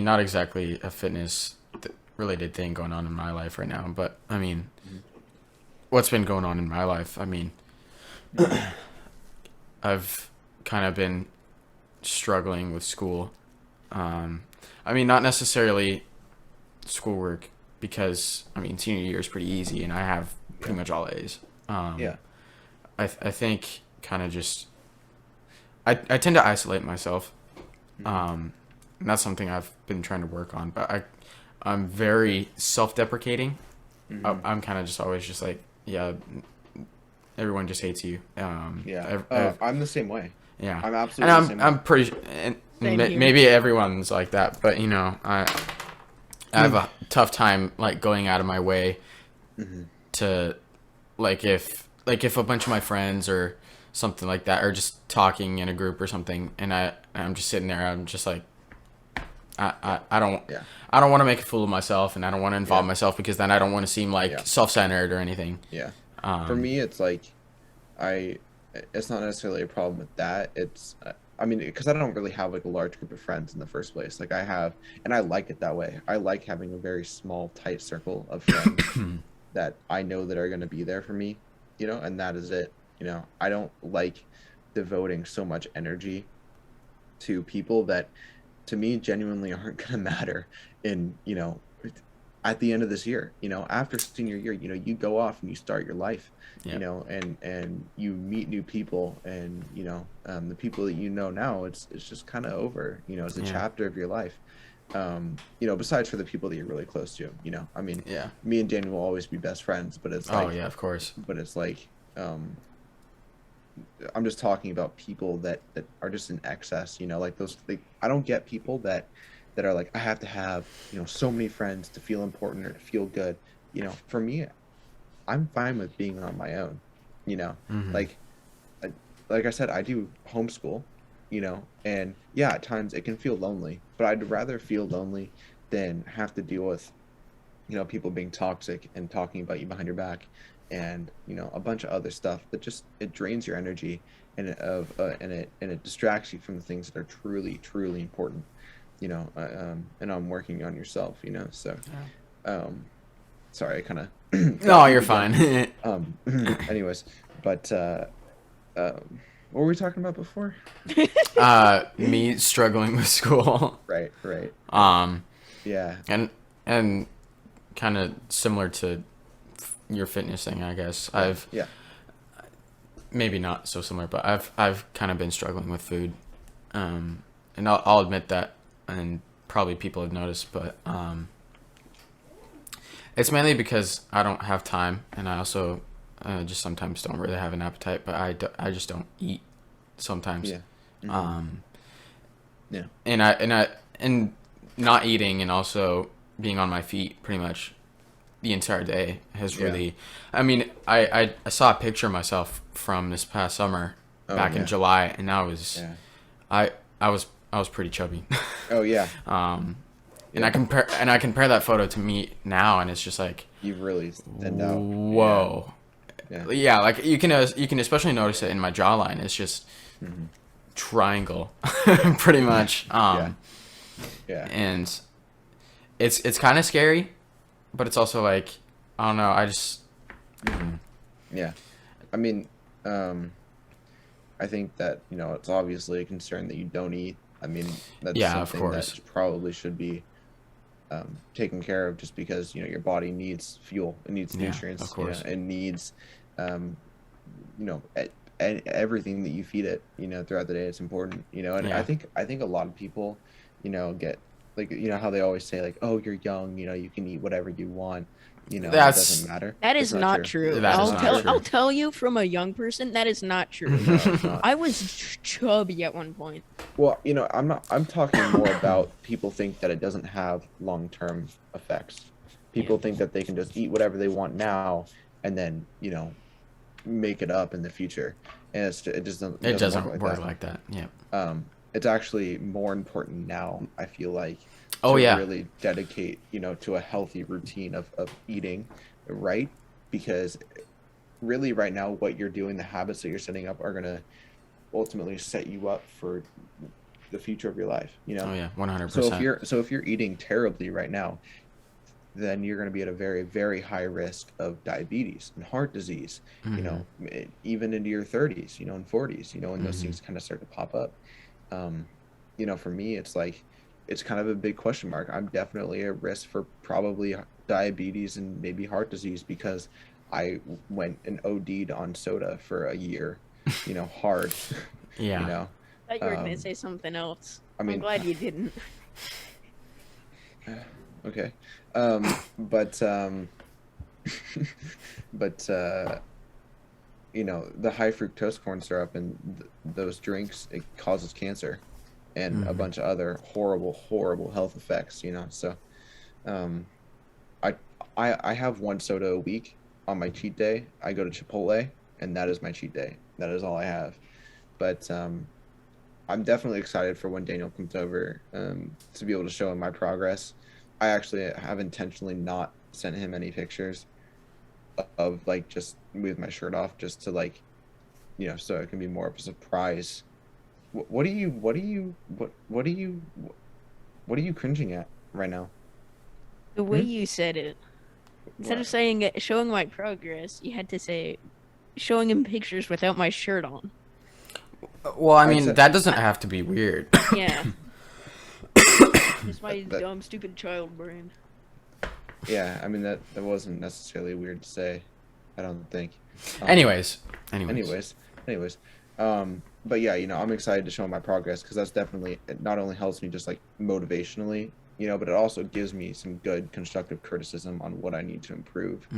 not exactly a fitness related thing going on in my life right now, but I mean, what's been going on in my life? I mean, I've kind of been struggling with school. I mean, not necessarily schoolwork, because I mean, senior year is pretty easy and I have pretty much all A's. I think kind of just, I tend to isolate myself. And that's something I've been trying to work on, but I'm very self-deprecating. I'm kind of just always just like, everyone just hates you. I'm the same way. Yeah, I'm absolutely the same way. I'm pretty, and maybe everyone's like that, but you know, I have a tough time like going out of my way to, like if a bunch of my friends or something like that are just talking in a group or something, and I'm just sitting there, I'm just like, I don't want to make a fool of myself, and I don't want to involve myself, because then I don't want to seem like self-centered or anything. For me, it's like, it's not necessarily a problem with that. It's, I mean, because I don't really have like a large group of friends in the first place. Like I have, and I like it that way. I like having a very small, tight circle of friends that I know that are going to be there for me, you know, and that is it. You know, I don't like devoting so much energy to people that, to me, genuinely aren't going to matter in, you know, at the end of this year. You know, after senior year, you know, you go off and you start your life, you know, and you meet new people, and, you know, the people that you know now, it's just kind of over, you know, it's a chapter of your life. You know, besides for the people that you're really close to, you know, I mean, me and Daniel will always be best friends, but it's like, of course. But it's like, I'm just talking about people that are just in excess, you know, like those, like, I don't get people that are like, I have to have, you know, so many friends to feel important or to feel good. You know, for me, I'm fine with being on my own, you know, like I said, I do homeschool, you know, and at times it can feel lonely, but I'd rather feel lonely than have to deal with, you know, people being toxic and talking about you behind your back, and, you know, a bunch of other stuff that just, it drains your energy, and it distracts you from the things that are truly, truly important, you know, and on working on yourself, you know, so, sorry, I kind of, no, you're fine. Anyways, but, what were we talking about before? Me struggling with school. Right. Yeah. And kind of similar to your fitness thing, I guess. I've maybe not so similar, but I've kind of been struggling with food, and I'll admit that, and probably people have noticed, but it's mainly because I don't have time, and I also just sometimes don't really have an appetite, but I just don't eat sometimes. And not eating and also being on my feet pretty much the entire day has really, I mean, I saw a picture of myself from this past summer back in July, and I was pretty chubby. And I compare that photo to me now, and it's just like, you've really thinned out. Whoa. Yeah, like you can especially notice it in my jawline. It's just triangle pretty much. And it's kind of scary, but it's also like, I don't know, I just I mean, I think that, you know, it's obviously a concern that you don't eat. I mean, that's something that probably should be taken care of, just because, you know, your body needs fuel, it needs nutrients, of course. You know, it needs you know, everything that you feed it, you know, throughout the day. It's important, you know, and I think a lot of people, you know, get like, you know how they always say, like, oh, you're young, you know, you can eat whatever you want, you know, it doesn't matter. That is not true. I'll tell you from a young person, that is not true. No, it's not. I was chubby at one point. Well, you know, I'm talking more about people think that it doesn't have long-term effects. People think that they can just eat whatever they want now and then, you know, make it up in the future. And it doesn't work like that. Yeah. It's actually more important now, I feel like, to really dedicate, you know, to a healthy routine of eating, right? Because really right now what you're doing, the habits that you're setting up are going to ultimately set you up for the future of your life, you know? Oh yeah, 100%. So if you're eating terribly right now, then you're going to be at a very, very high risk of diabetes and heart disease, you know, even into your 30s, you know, and 40s, you know, when those things kind of start to pop up. You know, for me, it's like, it's kind of a big question mark. I'm definitely at risk for probably diabetes and maybe heart disease because I went and OD'd on soda for a year, you know, hard. Yeah. You know, I thought you were going to say something else. I mean, I'm glad you didn't. Okay. You know, the high fructose corn syrup and those drinks, it causes cancer and a bunch of other horrible health effects, you know? So, I have one soda a week on my cheat day. I go to Chipotle and that is my cheat day. That is all I have. But, I'm definitely excited for when Daniel comes over, to be able to show him my progress. I actually have intentionally not sent him any pictures of like just with my shirt off, just to like, you know, so it can be more of a surprise. What are you cringing at right now? The way you said it. Instead of saying showing my progress, you had to say showing him pictures without my shirt on. Well, I mean, that doesn't have to be weird. Yeah. Just my dumb, stupid child brain. Yeah, I mean, that wasn't necessarily weird to say, I don't think. Anyways. But yeah, you know, I'm excited to show my progress because that's definitely, it not only helps me just like motivationally, you know, but it also gives me some good constructive criticism on what I need to improve,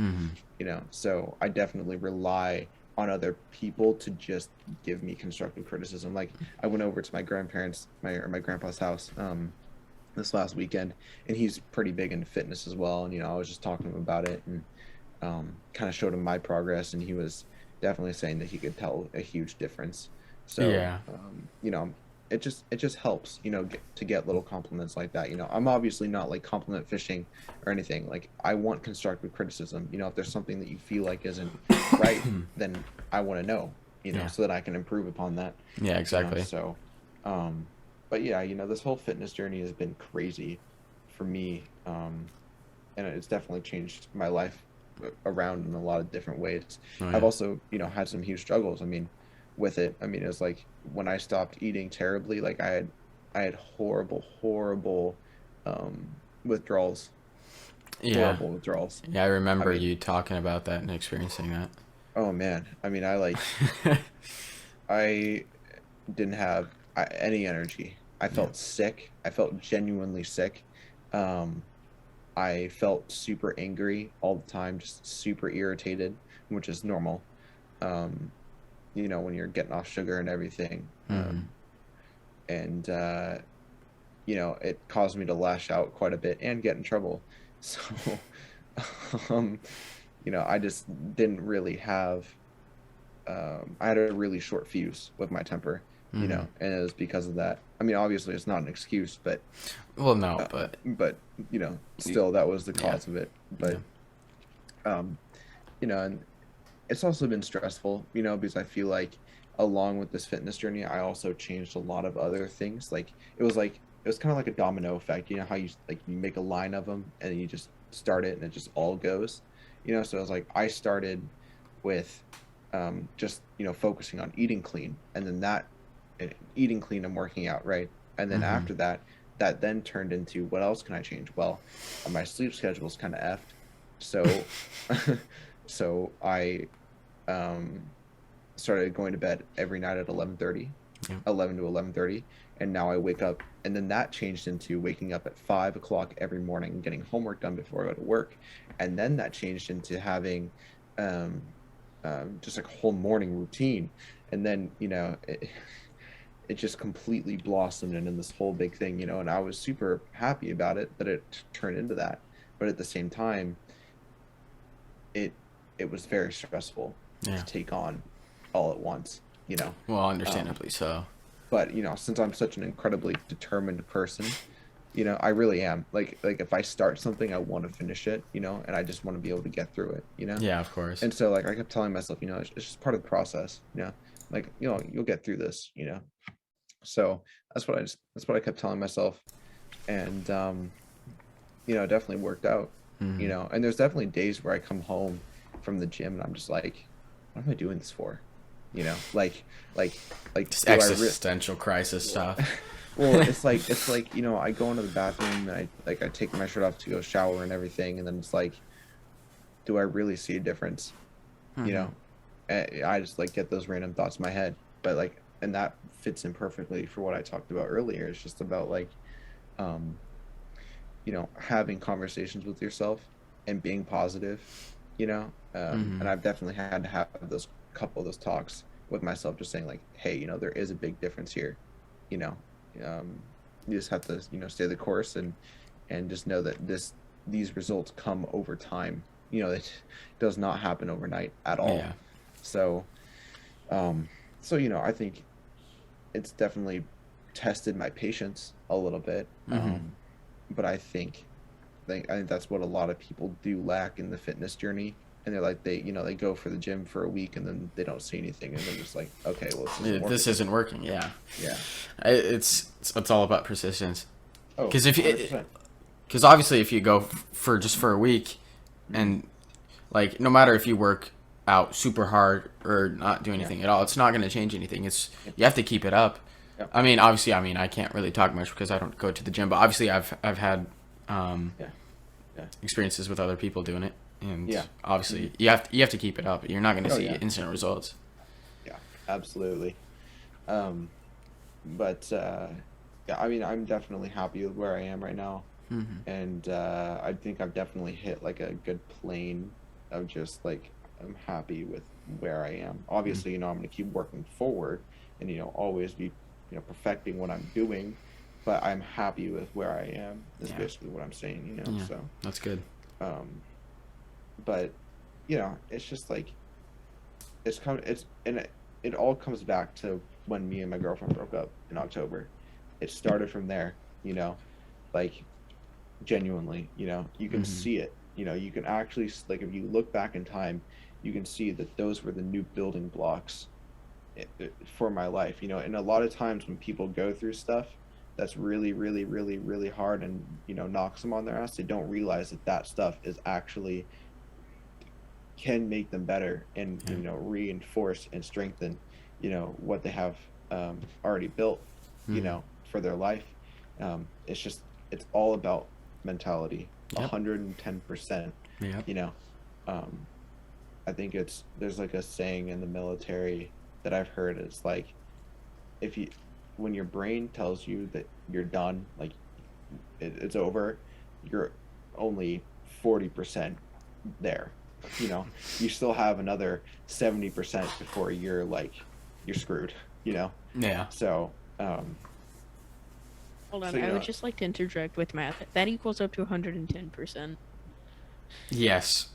you know, so I definitely rely on other people to just give me constructive criticism. Like I went over to my grandparents, my grandpa's house, this last weekend, and he's pretty big into fitness as well. And, you know, I was just talking to him about it and kind of showed him my progress, and he was definitely saying that he could tell a huge difference. So, yeah. You know, it just helps, you know, to get little compliments like that. You know, I'm obviously not like compliment fishing or anything. Like I want constructive criticism. You know, if there's something that you feel like isn't right, then I want to know, you know, so that I can improve upon that. Yeah, exactly. You know? So, but yeah, you know, this whole fitness journey has been crazy for me, and it's definitely changed my life around in a lot of different ways. Oh, yeah. I've also, you know, had some huge struggles. I mean, with it, I mean, it was like when I stopped eating terribly, like I had horrible withdrawals. Yeah. Horrible withdrawals. Yeah, I remember you talking about that and experiencing that. Oh man, I mean, I didn't have any energy. I felt sick. I felt genuinely sick. I felt super angry all the time, just super irritated, which is normal. You know, when you're getting off sugar and everything. And you know, it caused me to lash out quite a bit and get in trouble. So, you know, I just didn't really have, I had a really short fuse with my temper, you know, and it was because of that. I mean, obviously it's not an excuse, but, well, no, but, you know, still that was the cause of it. But, you know, and it's also been stressful, you know, because I feel like along with this fitness journey, I also changed a lot of other things. Like, it was kind of like a domino effect, you know, how you make a line of them and you just start it and it just all goes, you know. So it was like, I started with just, you know, focusing on eating clean, and then eating clean and working out, right? And then after that then turned into, what else can I change? Well, my sleep schedule is kind of effed. So, so I started going to bed every night at 11:30 11 to 11:30, and now I wake up, and then that changed into waking up at 5 o'clock every morning and getting homework done before I go to work, and then that changed into having just like a whole morning routine, and then it just completely blossomed into this whole big thing, and I was super happy about it that it turned into that, but at the same time, it was very stressful to take on all at once, Well, understandably so. But since I'm such an incredibly determined person, I really am. Like if I start something, I want to finish it, and I just want to be able to get through it, Yeah, of course. And so like I kept telling myself, it's just part of the process, like you'll get through this, So that's what I kept telling myself, and it definitely worked out, And there's definitely days where I come home from the gym and I'm just like, what am I doing this for? Like just existential crisis stuff. Well, it's like I go into the bathroom and I take my shirt off to go shower and everything, and then it's like, do I really see a difference? I just like get those random thoughts in my head, but like, and that fits in perfectly for what I talked about earlier. It's just about like having conversations with yourself and being positive, and I've definitely had to have those couple of those talks with myself, just saying like, hey, there is a big difference here, you just have to stay the course and just know that these results come over time. It does not happen overnight at all. So I think it's definitely tested my patience a little bit, but I think that's what a lot of people do lack in the fitness journey. And they're like, they go for the gym for a week and then they don't see anything, and they're just like, okay, well, this isn't working. Yeah. It's all about persistence. Oh, because because obviously if you go for just for a week, and like no matter if you work out super hard or not do anything at all, it's not going to change anything. You have to keep it up. Yep. I mean, obviously, I can't really talk much because I don't go to the gym, but obviously I've had experiences with other people doing it. And obviously, you have to keep it up. You're not going to see instant results. Yeah, absolutely. But I mean, I'm definitely happy with where I am right now, and I think I've definitely hit like a good plane of just like I'm happy with where I am. Obviously, I'm going to keep working forward, and always be perfecting what I'm doing, but I'm happy with where I am. Is basically what I'm saying. So that's good. But it's just like it all comes back to when me and my girlfriend broke up in October. It started from there, like genuinely, you can see it, you can actually, like, if you look back in time, you can see that those were the new building blocks for my life, and a lot of times when people go through stuff that's really, really, really, really hard and, knocks them on their ass, they don't realize that stuff is actually can make them better and reinforce and strengthen what they have already built for their life. It's all about mentality. 110%. I think there's like a saying in the military that I've heard, it's like, when your brain tells you that you're done, like it's over, you're only 40% there. You still have another 70% before you're screwed, So hold on, I would just like to interject with math. That equals up to 110%. Yes.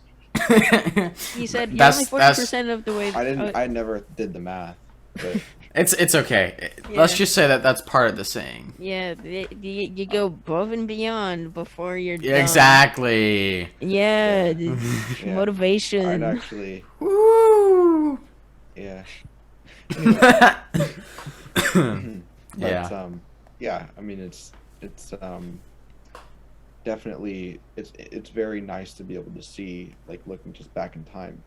You said you're only 40% of the way. I never did the math, but it's okay. Let's just say that's part of the saying. Yeah, you go above and beyond before you're done. Exactly. Yeah, motivation. I'd actually. Woo. Yeah. But, I mean, it's definitely it's very nice to be able to see, like, looking just back in time,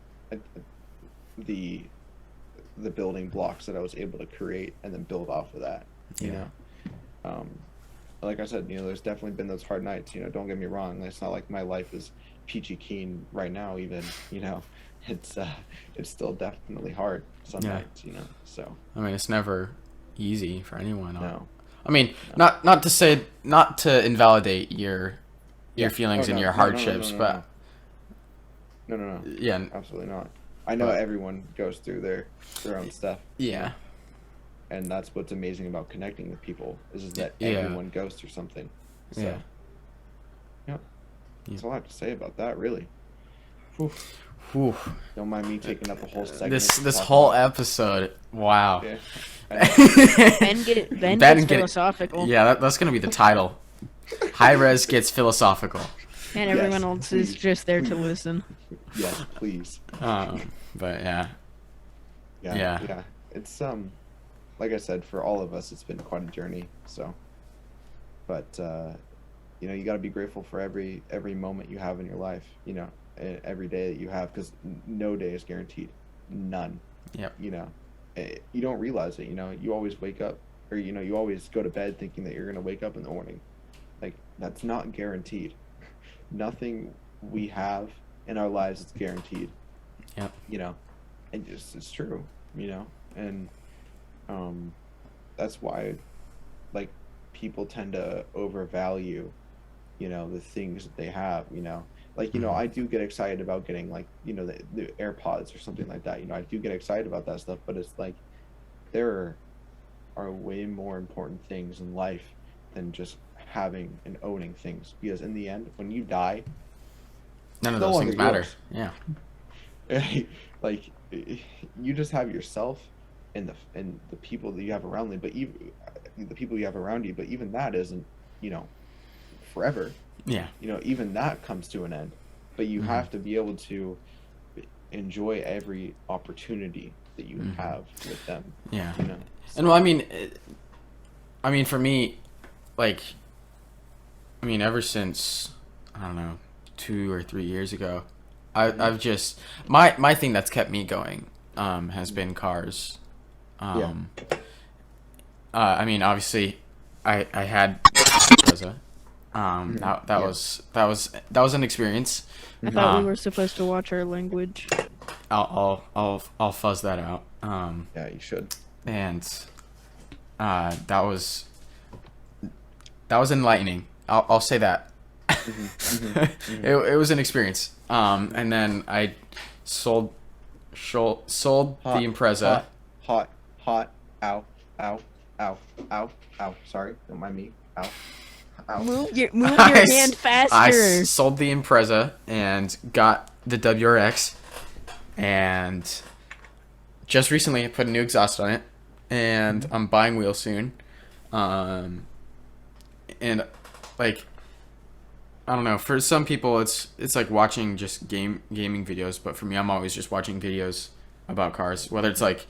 the building blocks that I was able to create and then build off of that. Like I said, there's definitely been those hard nights. Don't get me wrong. It's not like my life is peachy keen right now. Even it's still definitely hard some nights. So I mean, it's never easy for anyone. No. I mean, not to invalidate your feelings and your hardships, but no. Yeah, absolutely not. I know everyone goes through their own stuff. Yeah. And that's what's amazing about connecting with people is that everyone goes through something. So, yeah. That's all I have to say about that, really. Whew. Don't mind me taking up a whole segment. This whole episode. Wow. Yeah. Ben gets philosophical. Yeah, that's gonna be the title. HIREZ Gets Philosophical. And everyone else is just there to listen. Yes, please. But yeah. It's like I said, for all of us, it's been quite a journey. So, but you got to be grateful for every moment you have in your life. Every day that you have, because no day is guaranteed. None. Yep. You don't realize it. You always wake up, or you always go to bed thinking that you're gonna wake up in the morning. Like, that's not guaranteed. Nothing we have in our lives is guaranteed. Yep. And it's true. And that's why, like, people tend to overvalue, the things that they have. Like, I do get excited about getting, like, the AirPods or something like that. I do get excited about that stuff, but it's like there are way more important things in life than just having and owning things. Because in the end, when you die, none of those things matter. Yeah. Like, you just have yourself and the people that you have around you, but even the people you have around you, but even that isn't, forever. Yeah. Even that comes to an end, but you have to be able to enjoy every opportunity that you have with them. Yeah. So. And well, I mean, for me, like, ever since, I don't know, 2 or 3 years ago, I've just, my thing that's kept me going, has been cars. Obviously I had Impreza. That was an experience. I thought we were supposed to watch our language. I'll fuzz that out. Yeah, you should. And that was enlightening. I'll say that. It was an experience. And then I sold the Impreza. Hot. Ow. Sorry, don't mind me. Ow. Move your hand faster. I sold the Impreza and got the WRX, and just recently I put a new exhaust on it, and I'm buying wheels soon. And like, I don't know, for some people it's like watching just gaming videos, but for me, I'm always just watching videos about cars, whether it's like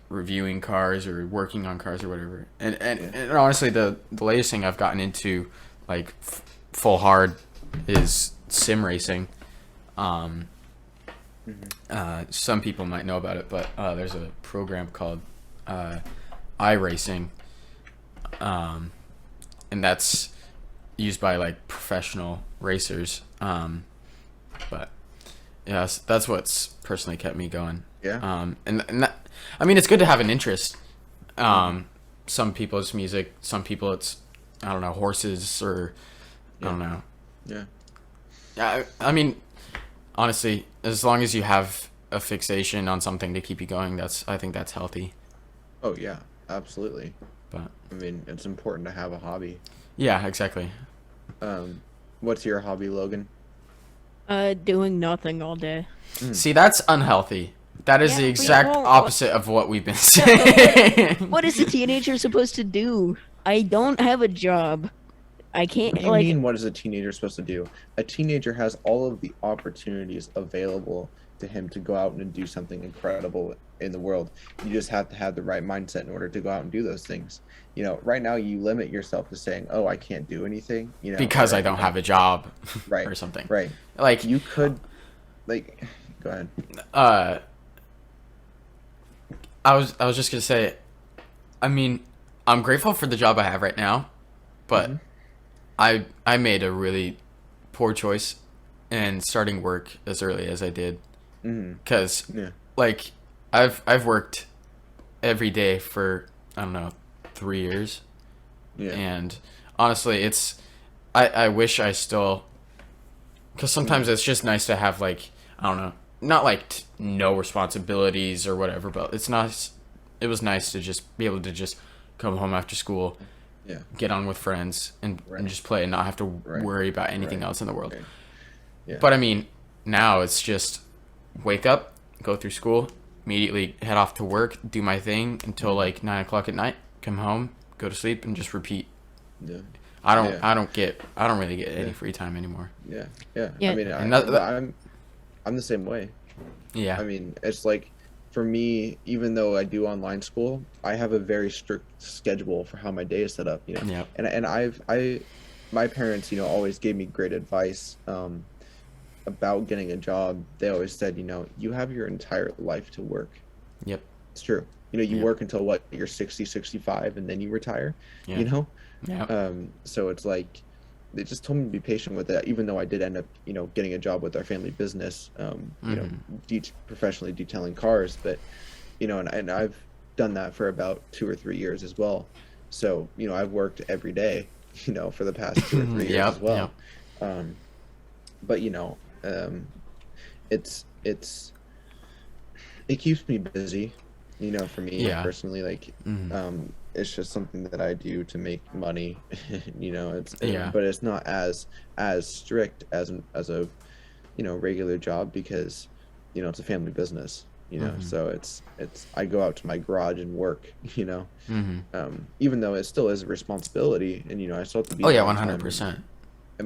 reviewing cars or working on cars or whatever. And honestly, the latest thing I've gotten into, like, full hard, is sim racing. Some people might know about it, but there's a program called iRacing, and that's used by, like, professional racers. But yeah, that's what's personally kept me going. Yeah. And that, it's good to have an interest. Some people it's music, some people it's, I don't know, horses, or I don't know. Yeah. Honestly, as long as you have a fixation on something to keep you going, I think that's healthy. Oh yeah, absolutely. But it's important to have a hobby. Yeah, exactly. What's your hobby, Logan? Doing nothing all day. See, that's unhealthy. That is the exact opposite of what we've been saying. What is a teenager supposed to do? I don't have a job. I can't. What do you mean, what is a teenager supposed to do? A teenager has all of the opportunities available to him to go out and do something incredible in the world. You just have to have the right mindset in order to go out and do those things. Right now you limit yourself to saying, "Oh, I can't do anything," because I don't have a job, right, or something. Right. Like, you could, like, go ahead. I was just gonna say, I'm grateful for the job I have right now, but I made a really poor choice in starting work as early as I did, because like I've worked every day for, I don't know, 3 years. Yeah. And honestly, I wish I still, because sometimes it's just nice to have, like, I don't know, not like no responsibilities or whatever, but it's nice. It was nice to just be able to just come home after school, get on with friends, and just play and not have to worry about anything else in the world. Right. Yeah. But I mean, now it's just wake up, go through school, immediately head off to work, do my thing until like 9 o'clock at night, come home, go to sleep, and just repeat. Yeah. I don't really get any free time anymore. Yeah. Yeah. Yeah. I mean, I'm the same way. Yeah. I mean, it's like, for me, even though I do online school, I have a very strict schedule for how my day is set up, you know. Yeah. And my parents, you know, always gave me great advice about getting a job. They always said, you know, you have your entire life to work. Yep. It's true. You know, you work until what, you're 60, 65, and then you retire, you know? Yeah. So it's like, they just told me to be patient with it, even though I did end up, you know, getting a job with our family business, you know, professionally detailing cars. But, you know, and I've done that for about 2 or 3 years as well. So, you know, I've worked every day, you know, for the past 2 or 3 years as well. But, you know, it keeps me busy, you know, for me personally, like, it's just something that I do to make money, you know. But it's not as strict as a, you know, regular job, because, you know, it's a family business, you know. So it's I go out to my garage and work, you know. Even though it still is a responsibility, and, you know, I still have to be 100%.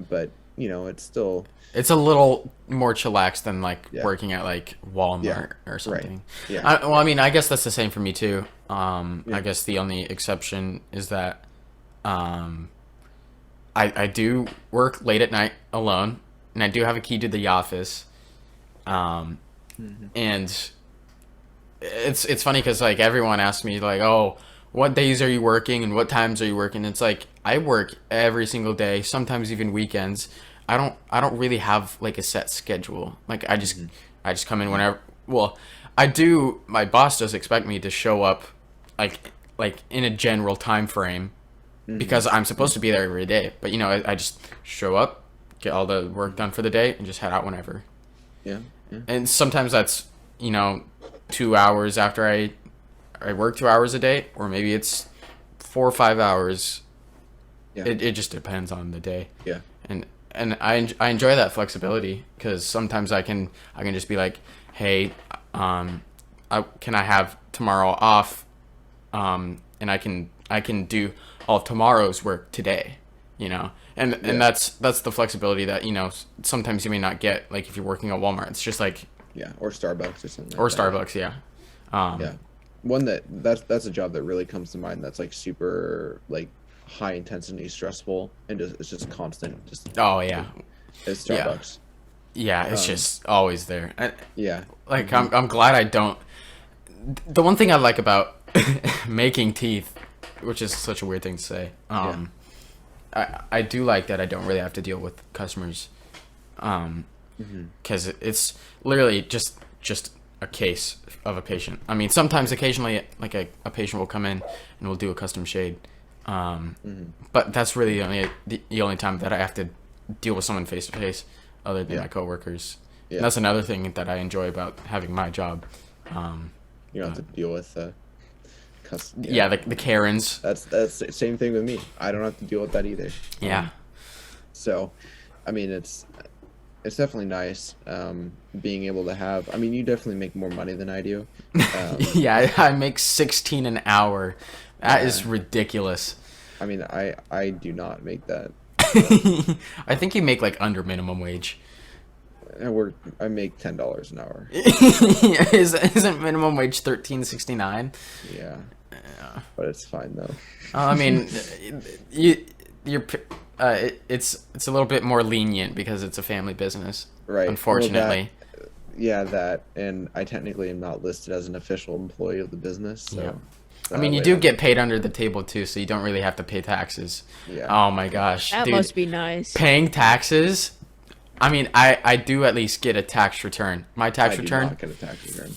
But, you know, it's a little more chillaxed than like working at like Walmart or something. I mean, I guess that's the same for me too. I guess the only exception is that I do work late at night alone, and I do have a key to the office. And it's funny because like everyone asks me like, oh, what days are you working and what times are you working? It's like I work every single day, sometimes even weekends. I don't really have like a set schedule. Like I just come in whenever. Well, I do. My boss does expect me to show up like in a general time frame, because I'm supposed to be there every day. But, you know, I just show up, get all the work done for the day, and just head out whenever. Yeah. And sometimes that's, you know, 2 hours after I work 2 hours a day, or maybe it's 4 or 5 hours. Yeah. It just depends on the day. Yeah. And I enjoy that flexibility, because sometimes I can just be like, hey, can I have tomorrow off, and I can do all of tomorrow's work today, you know. And that's the flexibility that, you know, sometimes you may not get, like if you're working at Walmart. It's just like or Starbucks or something. Or Starbucks, One that's a job that really comes to mind. That's like super like high intensity, stressful, and it's just constant. Just it's Starbucks. It's just always there. Like I'm glad I don't. The one thing I like about making teeth, which is such a weird thing to say, I do like that I don't really have to deal with customers, because it's literally just a case of a patient. I mean, sometimes occasionally like a patient will come in and we'll do a custom shade. But that's really the only time that I have to deal with someone face to face, other than my coworkers. And that's another thing that I enjoy about having my job. You don't have to deal with the Karens. That's the same thing with me. I don't have to deal with that either. So, I mean, it's definitely nice being able to have. I mean, you definitely make more money than I do. I make 16 an hour. That is ridiculous. I mean, I do not make that. I think you make like under minimum wage. I make $10 an hour. Isn't minimum wage $13.69? Yeah, but it's fine though. I mean, it's a little bit more lenient because it's a family business, right? Unfortunately. That, and I technically am not listed as an official employee of the business, so. I mean, you do get paid under the table too, so you don't really have to pay taxes. Oh my gosh, that must be nice. Paying taxes. I mean, I do at least get a tax return. My tax return. I do not get a tax return.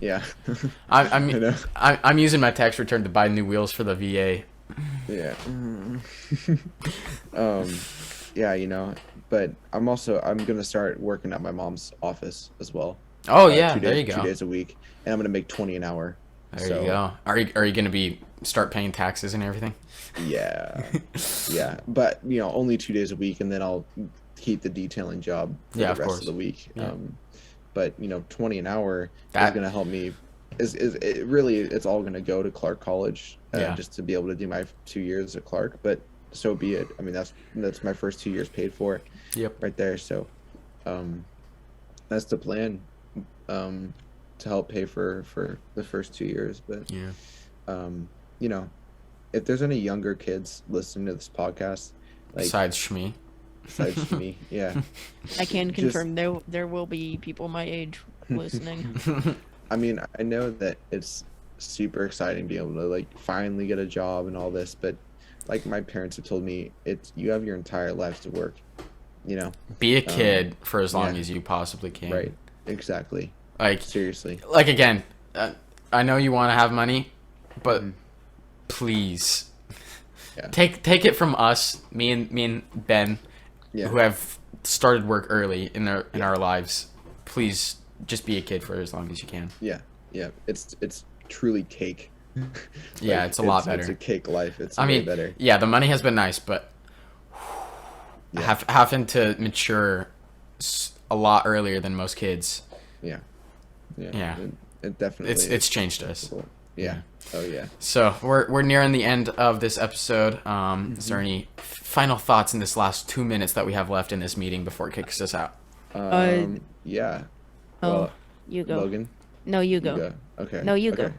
Yeah. I'm using my tax return to buy new wheels for the VA. Yeah. Yeah, you know, but I'm gonna start working at my mom's office as well. Oh yeah, there you go. 2 days a week, and I'm gonna make $20 an hour. There you go. Are you gonna start paying taxes and everything? Yeah, yeah, but you know, only 2 days a week, and then I'll keep the detailing job for the rest of the week. Yeah. But you know, $20 an hour is gonna help me. It's all gonna go to Clark College, just to be able to do my 2 years at Clark. But so be it. I mean, that's my first 2 years paid for. Yep. Right there. So, that's the plan. To help pay for the first 2 years. But you know, if there's any younger kids listening to this podcast, like besides Shmi, yeah, I can confirm there will be people my age listening. I mean, I know that it's super exciting being able to like finally get a job and all this, but like my parents have told me, you have your entire lives to work. You know, be a kid for as long as you possibly can. Right. Exactly. Like seriously. Like again, I know you want to have money, but please, take it from us, me and Ben, who have started work early in our lives. Please, just be a kid for as long as you can. Yeah. It's truly cake. Yeah, it's a lot better. It's a cake life. It's way better. Yeah, the money has been nice, but having to mature a lot earlier than most kids. Yeah. It definitely. It's changed us. Cool. Yeah. Oh yeah. So we're nearing the end of this episode. Is there any final thoughts in this last 2 minutes that we have left in this meeting before it kicks us out? Yeah. You go. Logan. No, you go. Okay. No, you go.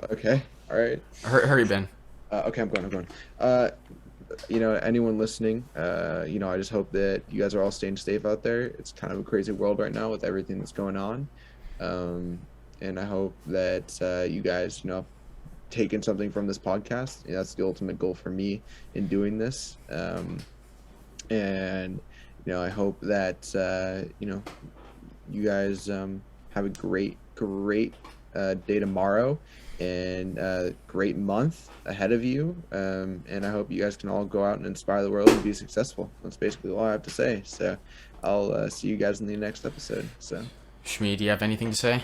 Okay. All right. Hurry, Ben. Okay, I'm going. You know, anyone listening, you know, I just hope that you guys are all staying safe out there. It's kind of a crazy world right now with everything that's going on. And I hope that you guys, you know, taking something from this podcast. That's the ultimate goal for me in doing this. And, you know, I hope that, you know, you guys have a great day tomorrow. And a great month ahead of you, and I hope you guys can all go out and inspire the world and be successful. That's basically all I have to say. So I'll see you guys in the next episode. So Shmi, do you have anything to say?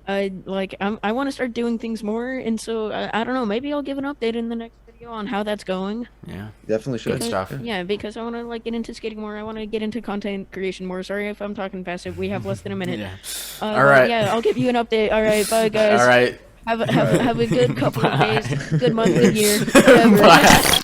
I want to start doing things more, and so I don't know, maybe I'll give an update in the next video on how that's going. Yeah, definitely should. Good stuff. Yeah, because I want to get into skating more. I want to get into content creation more. Sorry if I'm talking fast. We have less than a minute. All right. Yeah, I'll give you an update. All right, bye guys. All right. Have a good couple of days, good month, good year. Bye.